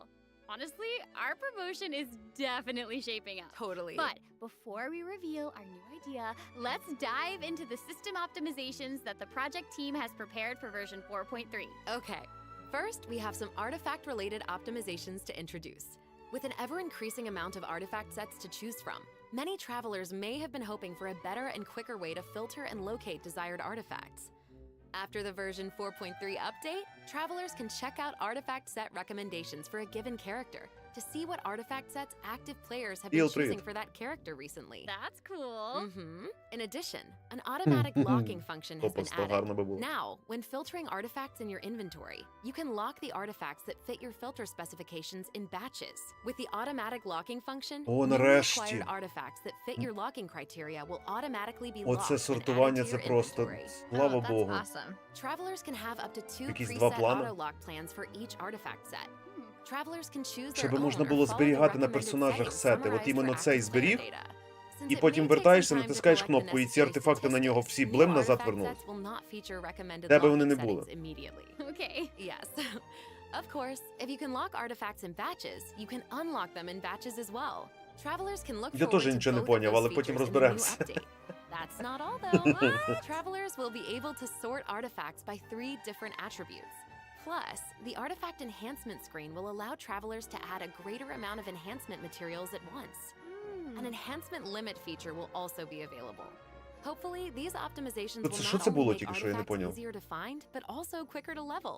Honestly, our promotion is definitely shaping up. Totally. But before we reveal our new idea, let's dive into the system optimizations that the project team has prepared for version 4.3. Okay, first we have some artifact-related optimizations to introduce. With an ever-increasing amount of artifact sets to choose from, many travelers may have been hoping for a better and quicker way to filter and locate desired artifacts. After the version 4.3 update, travelers can check out artifact set recommendations for a given character to see what artifact sets active players have been choosing for that character recently. That's cool. In addition, an automatic locking function has been Тобто гарно би added. було. Now, when filtering artifacts in your inventory, you can lock the artifacts that fit your filter specifications in batches. With the automatic locking function, О, newly нарешті. acquired artifacts that fit your locking criteria will automatically be locked Оце and сортування, added to це your просто inventory. слава Oh, that's Богу. awesome. Travelers can have up to 2 Якісь два preset плани. auto-lock plans for each artifact set. Travelers can choose their Щоб own можна or було follow the зберігати на recommended персонажах settings сети. От summarized іменно for цей active player зберіг, data. Since і it потім may take вертаєшся, some time to натискаєш collect the кнопку, і ці necessary артефакти на нього statistics, всі new блим назад artifact вернули. sets will not feature recommended Де би вони locking не були. settings immediately. Okay. Yes. Of course, if you can lock artifacts in batches, you can unlock them in batches as well. Travelers can look Я forward теж to нічого не both of поняв, those але потім features in the new розберемося. update. That's not all though. Travelers will be able to sort artifacts by 3 different attributes. Plus, the artifact enhancement screen will allow travelers to add a greater amount of enhancement materials at once. An enhancement limit feature will also be available. Hopefully, these optimizations То will це що not це only було make тільки що, я не artifacts поняв. easier to find, but also quicker to level.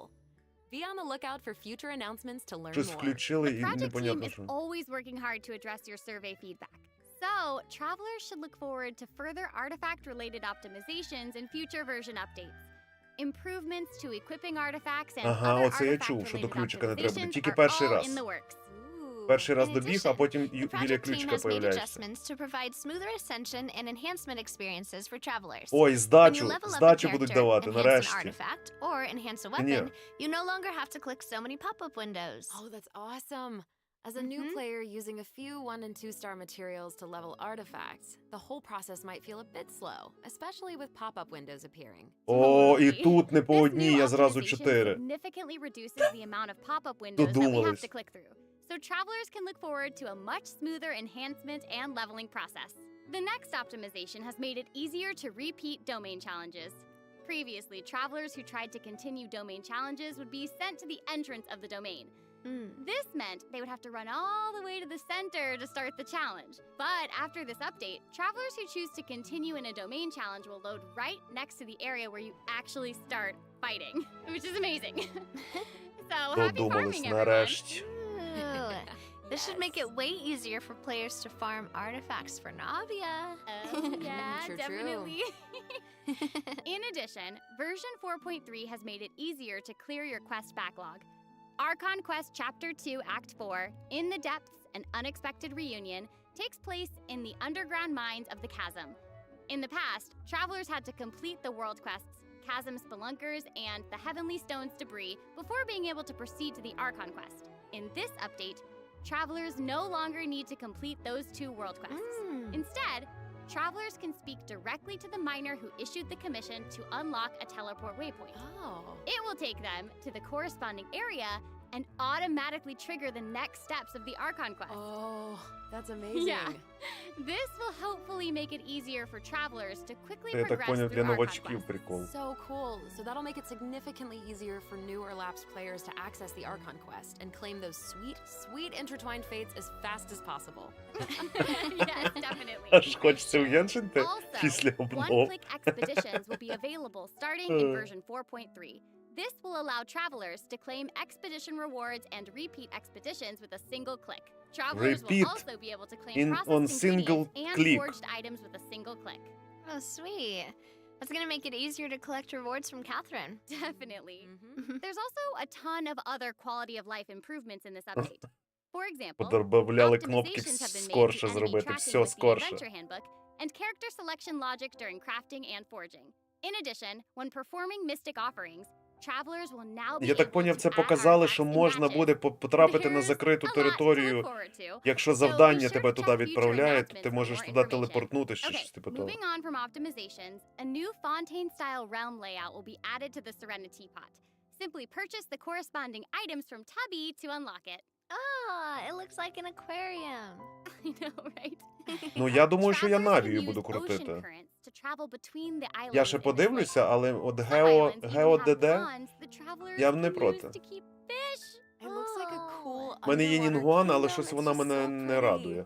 Be on the lookout for future announcements to learn Щось more. включили The і project team непонятно is що. always working hard to address your survey feedback. So, travelers should look forward to further artifact-related optimizations in future version updates. Improvements to equipping artifacts and Ага, other оце я чув, що до artifact-related ключика не треба буде. optimizations Тільки are перший all раз. in the works. Ooh. Перший раз In добіг, а addition, потім The біля project team ключика has made появляєшся. adjustments to provide smoother ascension and enhancement experiences for travelers. Ой, When you здачу, level up a здачу будуть character, давати, enhance an нарешті. artifact, or enhance a Ні. weapon, you no longer have to click so many pop-up windows. Oh, that's awesome. As a new player using a few 1- and 2-star materials to level artifacts, the whole process might feel a bit slow, especially with pop-up windows appearing. О, і Totally. тут не по This одній, new а зразу optimization 4. significantly reduces the amount of pop-up windows that we have Додумались. to click through. So travelers can look forward to a much smoother enhancement and leveling process. The next optimization has made it easier to repeat domain challenges. Previously, travelers who tried to continue domain challenges would be sent to the entrance of the domain. This meant they would have to run all the way to the center to start the challenge. But after this update, travelers who choose to continue in a domain challenge will load right next to the area where you actually start fighting, which is amazing. So happy Додумались, farming, everyone. нарешті. Ooh, this should make it way easier for players to farm artifacts for Navia. Oh, yeah, True, true. definitely. In addition, version 4.3 has made it easier to clear your quest backlog. Archon Quest Chapter 2 Act 4, In the Depths, An Unexpected Reunion, takes place in the underground mines of the Chasm. In the past, travelers had to complete the world quests, Chasm Spelunkers, and the Heavenly Stones debris before being able to proceed to the Archon Quest. In this update, travelers no longer need to complete those 2 world quests. Instead, travelers can speak directly to the miner who issued the commission to unlock a teleport waypoint. Oh. It will take them to the corresponding area and automatically trigger the next steps of the Archon quest. Oh, that's amazing. Yeah. This will hopefully make it easier for travelers to quickly Я так progress поняв, through для Archon новачків quests. прикол. So cool. So that'll make it significantly easier for new or lapsed players to access the Archon quest and claim those sweet, sweet intertwined fates as fast as possible. Yes, definitely. Аж хочеться в Геншин Also, після обнов. one-click expeditions will be available starting in version 4.3. This will allow travelers to claim expedition rewards and repeat expeditions with a single click. Travelers Repeat will also be able to claim on processed single ingredients and click. forged items with a single click. Oh, sweet. That's gonna make it easier to collect rewards from Catherine. Definitely. Mhm. There's also a ton of other quality of life improvements in this update. For example, Подобавляли кнопки optimizations have been made скорше to enemy зробити, tracking все with the скорше. Adventure Handbook and character selection logic during crafting and forging. In addition, when performing mystic offerings, travelers will now be Я так able поняв, to це add показали, artifacts що in можна matches. буде потрапити на There's закриту a lot to територію. look forward to. Якщо So be завдання sure тебе to туди check future відправляє, то announcements ти for можеш more туди information. телепортнутися чи Okay, щось типу того. moving on from optimizations, a new Fontaine-style realm layout will be added to the Serenity Pot. Simply purchase the corresponding items from Tubby to unlock it. Ah, it looks like an aquarium. I know, right? Ну, я думаю, що я Travelers can Навію use буду ocean крутити. currents to travel between the islands Я ще in this подивлюся, layout. але от Some Гео islands even have ДД, ponds that travelers я б не can use проти. to keep fish. It looks like a cool У мене є underwater Нінгуан, але kingdom. щось It's вона just мене so не pretty. радує.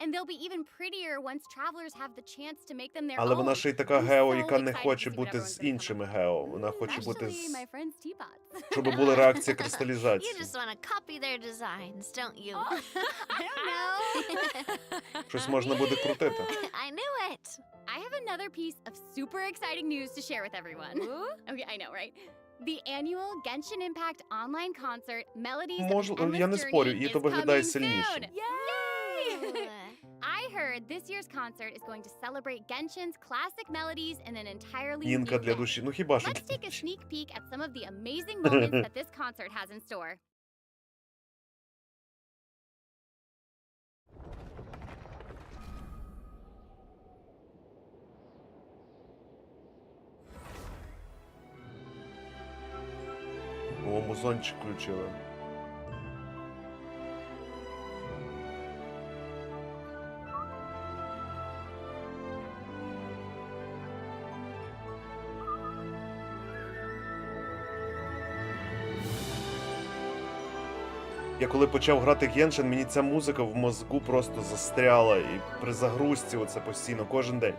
And they'll be even prettier once travelers have the chance to make them their Але own. вона ще й така I'm Гео, so яка не excited хоче to see what бути everyone's з gonna come іншими up Гео. Вона хоче бути Especially з... my friend's teapots. Щоб були реакції You кристалізації. just want to copy their designs, don't you? I don't know. Щось можна буде крутити. I knew it. I have another piece of super exciting news to share with everyone. Okay, I know, right? The annual Genshin Impact online concert, Melodies of an Endless Я не спорю, Journey, їй is то виглядає coming сильніше. soon. Yay! Ooh. I heard this year's concert is going to celebrate Genshin's classic melodies in an entirely Інка new для way. душі. Ну хіба що... Let's take a sneak peek at some of the amazing moments that this concert has in store. О, музончик включили. Я коли почав грати Геншин, мені ця музика в мозку просто застряла і при загрузці оце постійно, кожен день.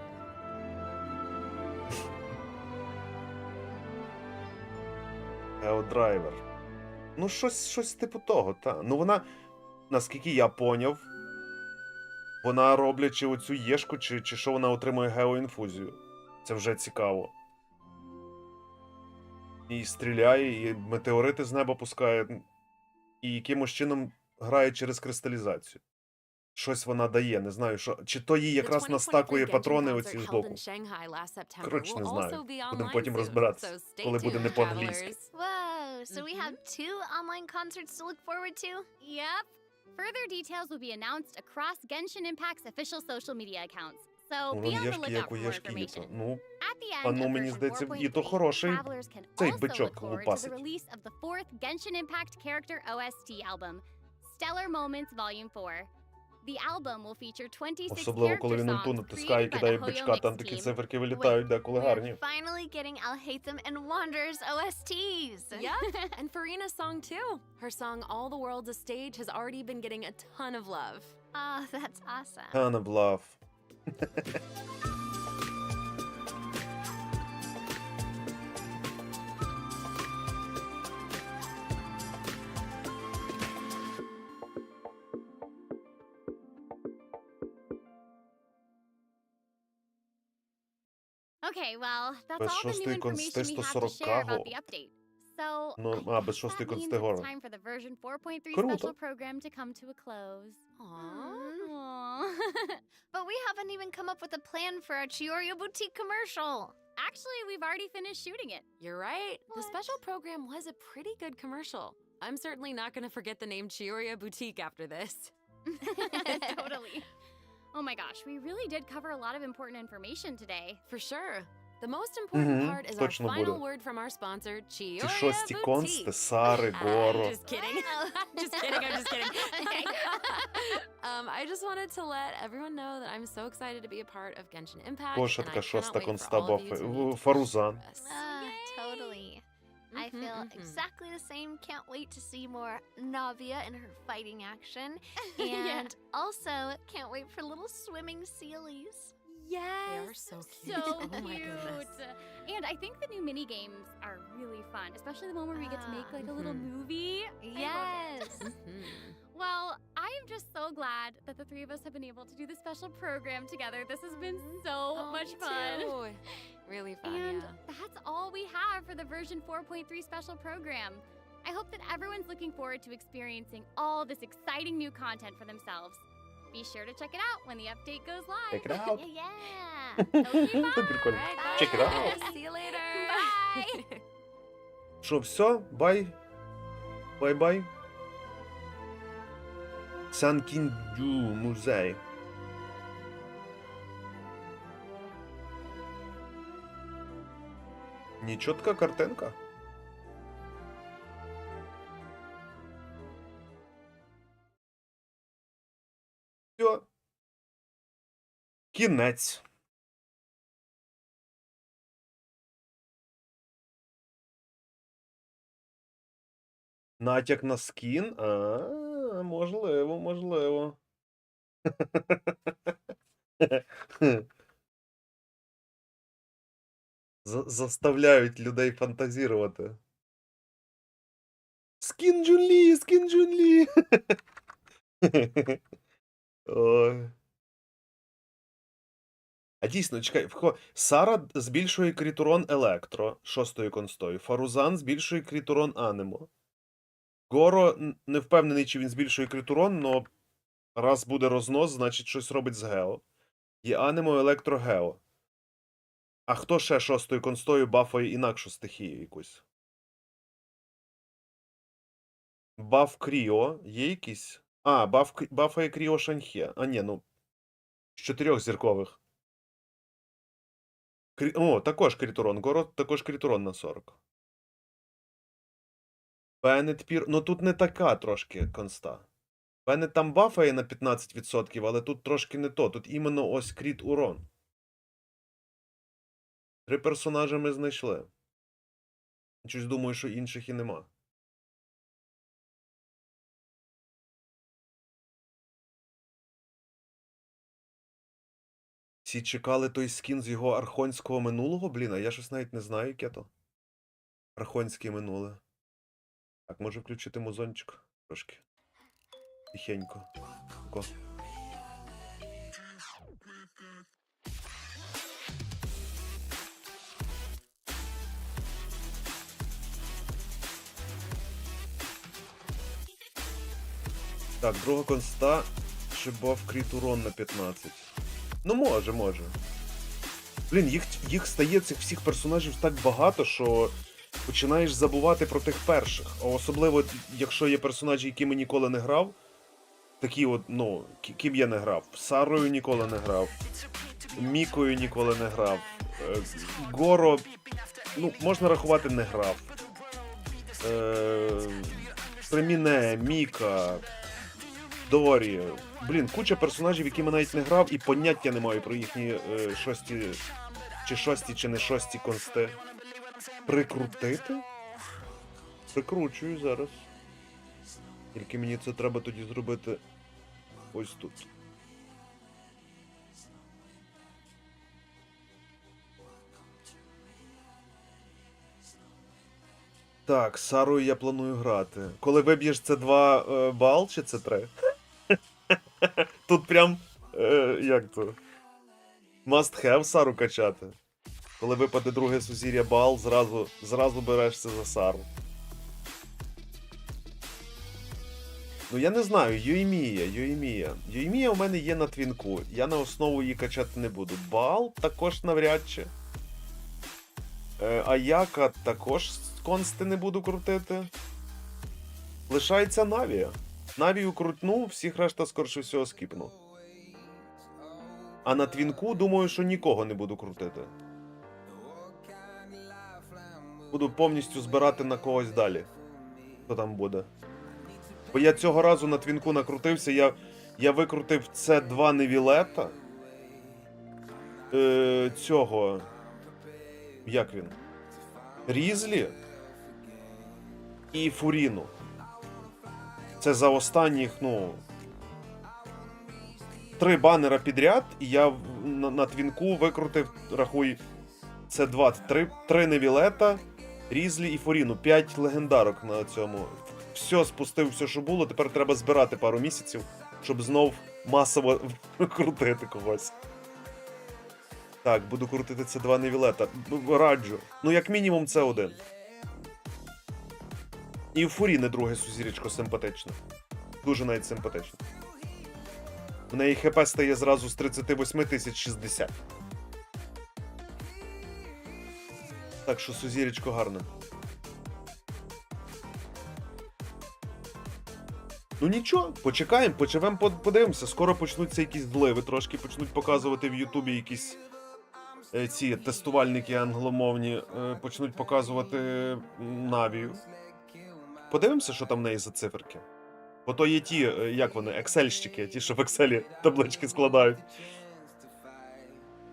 Геодрайвер. Ну, щось типу того, та. Ну вона, наскільки я поняв, вона роблячи оцю єшку, чи що вона отримує геоінфузію. Це вже цікаво. І стріляє, і метеорити з неба пускає, і якимось чином грає через кристалізацію. Щось вона дає, не знаю, що. Чи то їй якраз настакує патрони оці збоку. Коротше, не знаю. Будемо потім розбиратися, коли буде не по-англійськи. Whoa, so we have two online concerts to look forward to? Yep. Further details will be announced across Genshin Impact's official social media accounts. So be Воно on the єшки, lookout як у for more Єшки Іто. information. Ну, At the а end ну of мені version здається, 4.3, Іто хороший. travelers can Цей also бичок look forward to лупасить. the release of the fourth Genshin Impact character OST album, Stellar Moments Volume 4. The album will feature 26 Особливо, коли character він ульту songs натискає і created by кидає the Hoyo бичка, там Mix такі team. циферки вилітають, деколи гарні. We're finally getting Alhaitham and Wanderer's OSTs. Yep, and Farina's song too. Her song All the World's a Stage has already been getting a ton of love. Oh, that's awesome. Ton of love. Okay, well, that's Без all the new шостої information we have to share 140-го. about the update. So, Ну, I а, без guess шостої that means 140-го. it's time for the version 4.3 Круто. special program to come to a close. Aw. But we haven't even come up with a plan for our Chiorio Boutique commercial. Actually, we've already finished shooting it. You're right. The What? special program was a pretty good commercial. I'm certainly not going to forget the name Chioria Boutique after this. Totally. Oh my gosh, we really did cover a lot of important information today. For sure. The most important part is our точно final буде. word from our sponsor, Ці Чекаємо. шості консти, Сари, Горо. Just kidding. Just kidding, I'm just kidding. I just wanted to let everyone know that I'm so excited to be a part of Genshin Impact. Кошатка, and I шоста cannot wait for конста, all of you to meet Фарузан. Totally. I feel exactly the same. Can't wait to see more Navia in her fighting action. And also, can't wait for little swimming sealies. Yes, They are so cute. So Oh my goodness. cute. And I think the new mini games are really fun, especially the one where we get to make like a little movie. Yes. Well, I am just so glad that the three of us have been able to do this special program together. This has been so much fun. Really fun, And yeah. that's all we have for the version 4.3 special program. I hope that everyone's looking forward to experiencing all this exciting new content for themselves. Be sure to check it out when the update goes live. Check it out. Yeah. Okay, Це bye. прикольно. Bye. Check it out. See you later. Bye. Що, все? Бай. Бай-бай. Санкіндю музей. Нечітка картинка. Все. Кінець. Натяк на скін? Можливо, можливо. Заставляють людей фантазірувати. Скін Джунлі! Скін Джунлі! Ой. А дійсно, чекай, Сара збільшує крітурон електро 6-ю констою, Фарузан збільшує крітурон анемо. Горо не впевнений, чи він збільшує крітурон, но раз буде рознос, значить щось робить з гео. Є анемо, електро, гео. А хто ще 6-ю констою бафає інакшу стихію якусь? Баф Кріо є якийсь? А, бафає Кріо Шанхе. А ні, ну, з 4 зіркових. О, також крітурон. Горо також крітурон на 40. Беннет Пір... Ну тут не така трошки конста. Беннет там бафає на 15%, але тут трошки не то. Тут іменно ось кріт урон. 3 персонажі ми знайшли. Щось думаю, що інших і нема. Всі чекали той скін з його архонського минулого? Блін, а я щось навіть не знаю, яке то. Архонське минуле. Так, може включити музончик трошки. Тихенько. Тако. Так, друга конста. Чи баф кріт урон на 15. Ну, може. Блін, їх стає цих всіх персонажів так багато, що починаєш забувати про тих перших. А особливо, якщо є персонажі, які ми ніколи не грав. Такі от, ну, ким я не грав. Сарою ніколи не грав. Мікою ніколи не грав. Горо, ну, можна рахувати, не грав. Преміне, Міка, Дорі. Блін, куча персонажів, які ми навіть не грав, і поняття не маю про їхні шості, чи не шості консти. Прикрутити? Прикручую зараз. Тільки мені це треба тоді зробити ось тут. Так, Сарою я планую грати. Коли виб'єш, це 2 бал, чи це 3? Тут прям, як то? Must have Сару качати. Коли випаде друге сузір'я бал, зразу берешся за Сару. Ну я не знаю, Юймія у мене є на твінку. Я на основу її качати не буду. Бал також навряд чи. Аяка також консти не буду крутити. Лишається Навія. Навію крутну, всіх решта скорше всього скіпну. А на твінку, думаю, що нікого не буду крутити. Буду повністю збирати на когось далі. Хто там буде. Бо я цього разу на твінку накрутився, я викрутив це 2 невілета. Цього... Як він? Різлі і Фуріну. Це за останніх, 3 банера підряд, і я на твінку викрутив, рахуй, це 3 невілета, Різлі і Фуріну. 5 легендарок на цьому. Все спустив, все, що було, тепер треба збирати пару місяців, щоб знов масово крутити когось. Так, буду крутити це 2 невілета. Раджу. Як мінімум це 1. І в Фуріни друге сузір'ячко симпатичне. Дуже навіть симпатичне. В неї ХП стає зразу з 38 тисяч 60. Так що сузір'ячко гарне. Нічого, почекаємо, поживемо, подивимося. Скоро почнуться якісь зливи, трошки почнуть показувати в Ютубі якісь ці тестувальники англомовні, почнуть показувати Навію. Подивимося, що там в неї за циферки. Бо то є ті, як вони, ексельщики, ті, що в екселі таблички складають.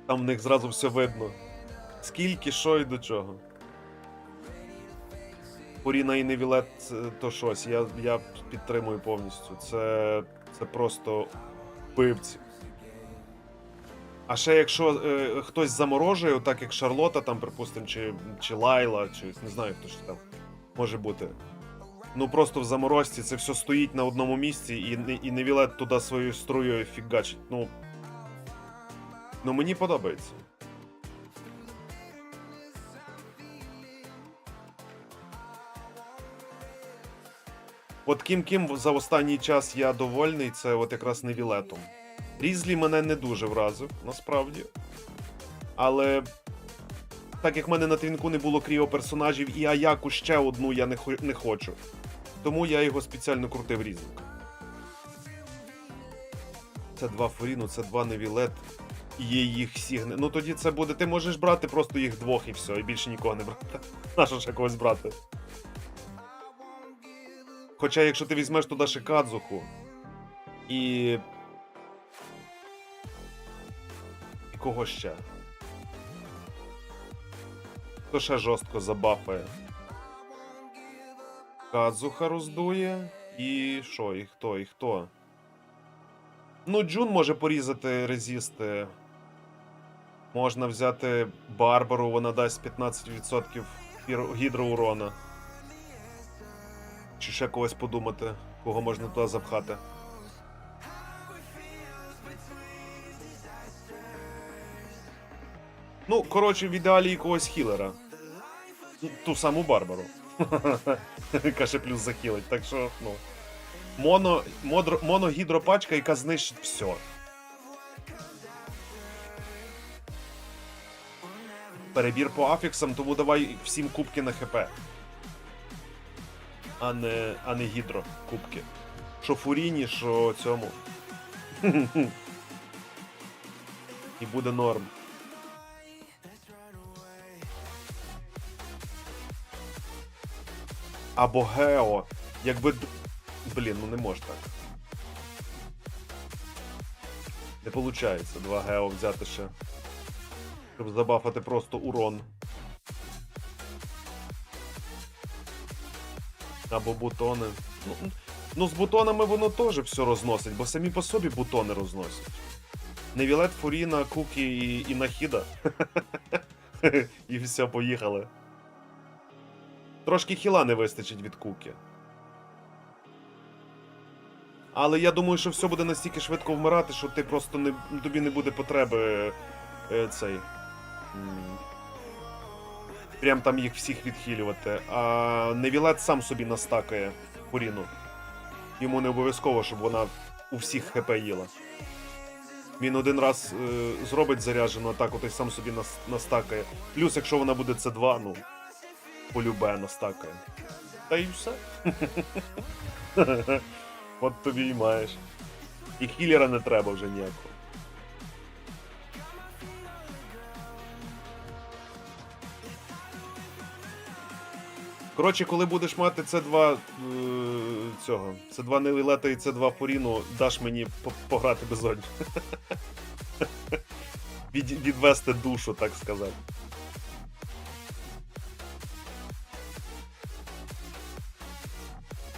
Там в них зразу все видно. Скільки, що і до чого. Фуріна і невілет то щось, я підтримую повністю. Це просто вбивці. А ще якщо хтось заморожує, так як Шарлота, там, припустимо, чи Лайла, чи не знаю, хто ж там може бути. Просто в заморозці це все стоїть на одному місці, і невілет туди своєю струєю фігачить. Мені подобається. От ким за останній час я довольний, це от якраз невілетом. Різлі мене не дуже вразив, насправді. Але так як в мене на твінку не було кріо-персонажів, і Аяку ще одну я не хочу. Тому я його спеціально крутив різник. Це 2 Фуріну, це 2 невілет. І є їх сігни. Тоді це буде, ти можеш брати просто їх 2 і все, і більше нікого не брати. Нащо ще когось брати? Хоча якщо ти візьмеш туди ще Кадзуху і кого ще? Хто ще жорстко забафає? Кадзуха роздує. І що? І хто? Джун може порізати резисти. Можна взяти Барбару, вона дасть 15% гідроурона. Чи ще когось подумати, кого можна туди запхати. Коротше, в ідеалі якогось хілера. Ту саму Барбару. Яка ще плюс захилить, так що, Моно-гідропачка, яка знищить все. Перебір по афіксам, тому давай всім кубки на ХП. А не гідро кубки. Що Фуріні, що цьому. І буде норм. Або Гео. Якби... Блін, не може так. Не виходить 2 Гео взяти ще. Щоб забафати просто урон. Або бутони. З бутонами воно теж все розносить, бо самі по собі бутони розносять. Невілет, Фуріна, Кукі і Нахіда. І все, поїхали. Трошки хіла не вистачить від Кукі. Але я думаю, що все буде настільки швидко вмирати, що ти просто тобі не буде потреби прям там їх всіх відхилювати. А невілет сам собі настакає Фуріну. Йому не обов'язково, щоб вона у всіх ХП їла. Він один раз зробить заряджену атаку, той сам собі настакає. Плюс, якщо вона буде С2, полюбе настакає. Та і все. От тобі і маєш. І хілера не треба вже ніякого. Коротше, коли будеш мати С2 цього, С2 Невілета і С2 Фуріну, даш мені пограти безодню. Відвести душу, так сказати.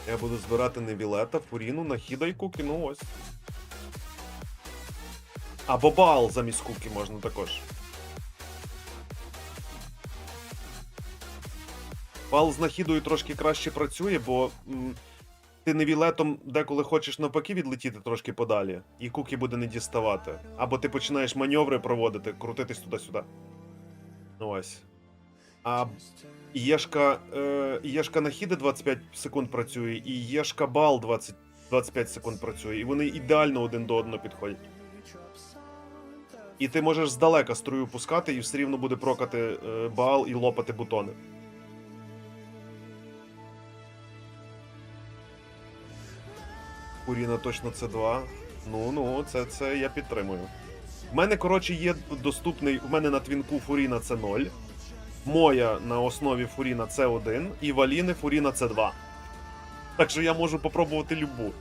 Я буду збирати Невілета, Фуріну, Нахіда і Кукі, ну ось. Або Баал замість Кукі можна також. Баал з Нахідою трошки краще працює, бо ти Невілетом деколи хочеш навпаки відлетіти трошки подалі, і Кукі буде не діставати. Або ти починаєш маневри проводити, крутитись туди-сюди. Ну ось. А Єшка Нахіди 25 секунд працює, і Єшка Баал 25 секунд працює, і вони ідеально один до одного підходять. І ти можеш здалека струю пускати, і все рівно буде прокати Баал і лопати бутони. Фуріна точно С2. Ну, це я підтримую. В мене, коротше, є доступний, в мене на твінку Фуріна С0, моя на основі Фуріна С1 і Валіни Фуріна С2. Так що я можу попробувати любу.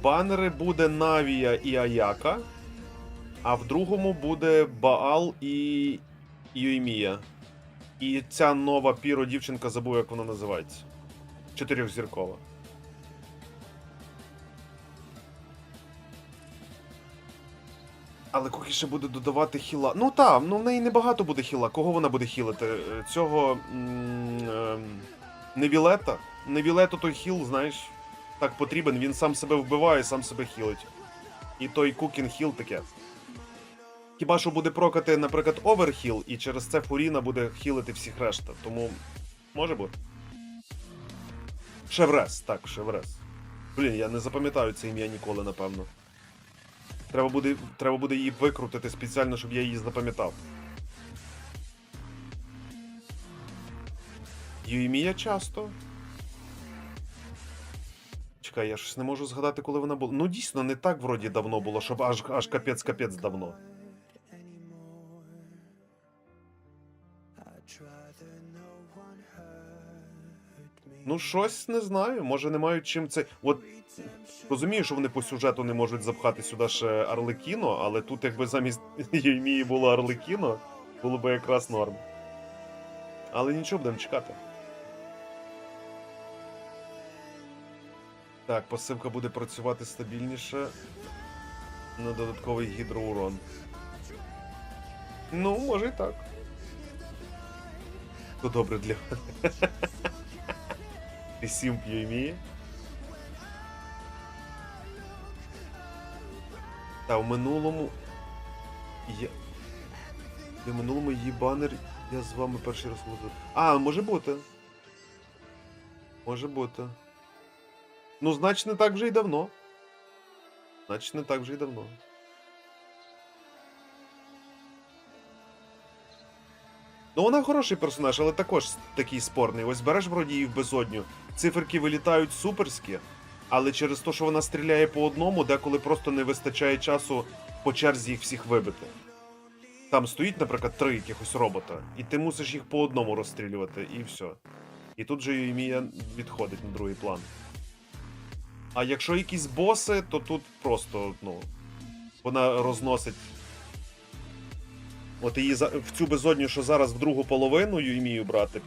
Банери буде Навія і Аяка, а в другому буде Баал і Юймія. І ця нова піро дівчинка, забув, як вона називається. 4-зіркова. Але Кукі ще буде додавати хіла. Ну так, в неї небагато буде хіла. Кого вона буде хілити? Цього Невілета? Невілету той хіл, знаєш, так потрібен. Він сам себе вбиває, сам себе хілить. І той Кукін хіл таке. Хіба що буде прокати, наприклад, оверхіл, і через це Фуріна буде хілити всіх решта. Тому може бути. Шеврес, так, Шеврес. Блін, я не запам'ятаю це ім'я ніколи, напевно. Треба буде її викрутити спеціально, щоб я її запам'ятав. Юймія часто. Чекай, я щось не можу згадати, коли вона була. Ну, дійсно, не так вроді давно було, щоб аж капець давно. Ну, щось не знаю, може не мають чим це... От, розумію, що вони по сюжету не можуть запхати сюди ще Арлекіно, але тут якби замість Юймії було Арлекіно, було б якраз норм. Але нічого, будемо чекати. Так, пасивка буде працювати стабільніше на додатковий гідроурон. Ну, може і так. То добре для мене. Всім Юймії. Та в минулому... В минулому її банер я з вами перший раз буду. А, може бути. Може бути. Ну, значить, не так вже й давно. Значить, не так вже й давно. Ну, вона хороший персонаж, але також такий спорний. Ось береш вроді її в безодню. Циферки вилітають суперські, але через те, що вона стріляє по одному, деколи просто не вистачає часу по черзі їх всіх вибити. Там стоїть, наприклад, 3 якихось робота, і ти мусиш їх по одному розстрілювати, і все. І тут же Юймія відходить на другий план. А якщо якісь боси, то тут просто, ну, вона розносить. От її в цю безодню, що зараз в другу половину Юймію брати,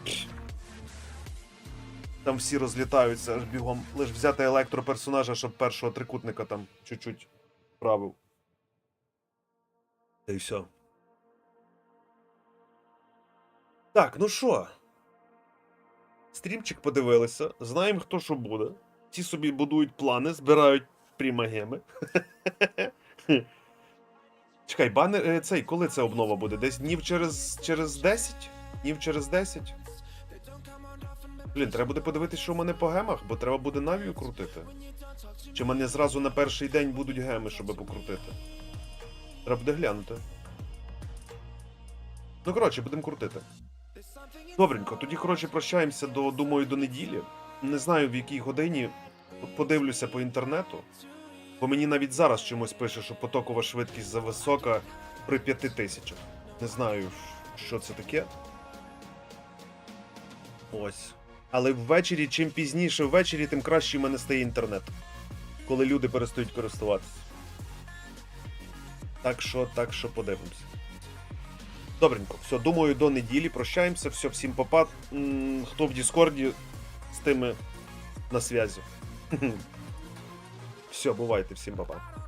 там всі розлітаються аж бігом. Лиш взяти електроперсонажа, щоб першого трикутника там чуть-чуть правив. Та й все. Так, ну що? Стрімчик подивилися, знаємо, хто що буде. Ті собі будують плани, збирають примагеми. Чекай, банер, цей, коли ця обнова буде? Десь днів через 10? Днів через 10? Блін, треба буде подивитися, що в мене по гемах, бо треба буде Навію крутити. Чи в мене зразу на перший день будуть геми, щоб покрутити? Треба буде глянути. Ну, коротше, будемо крутити. Добренько, тоді, коротше, прощаємося думаю, до неділі. Не знаю, в якій годині. Подивлюся по інтернету. Бо мені навіть зараз чомусь пише, що потокова швидкість зависока при 5000. Не знаю, що це таке. Ось. Але ввечері, чим пізніше ввечері, тим краще в мене стає інтернет. Коли люди перестають користуватися. Так що подивимося. Добренько, все, думаю, до неділі прощаємося. Все, всім папа. Хто в дискорді, з тими на зв'язі. Все, бувайте, всім папа.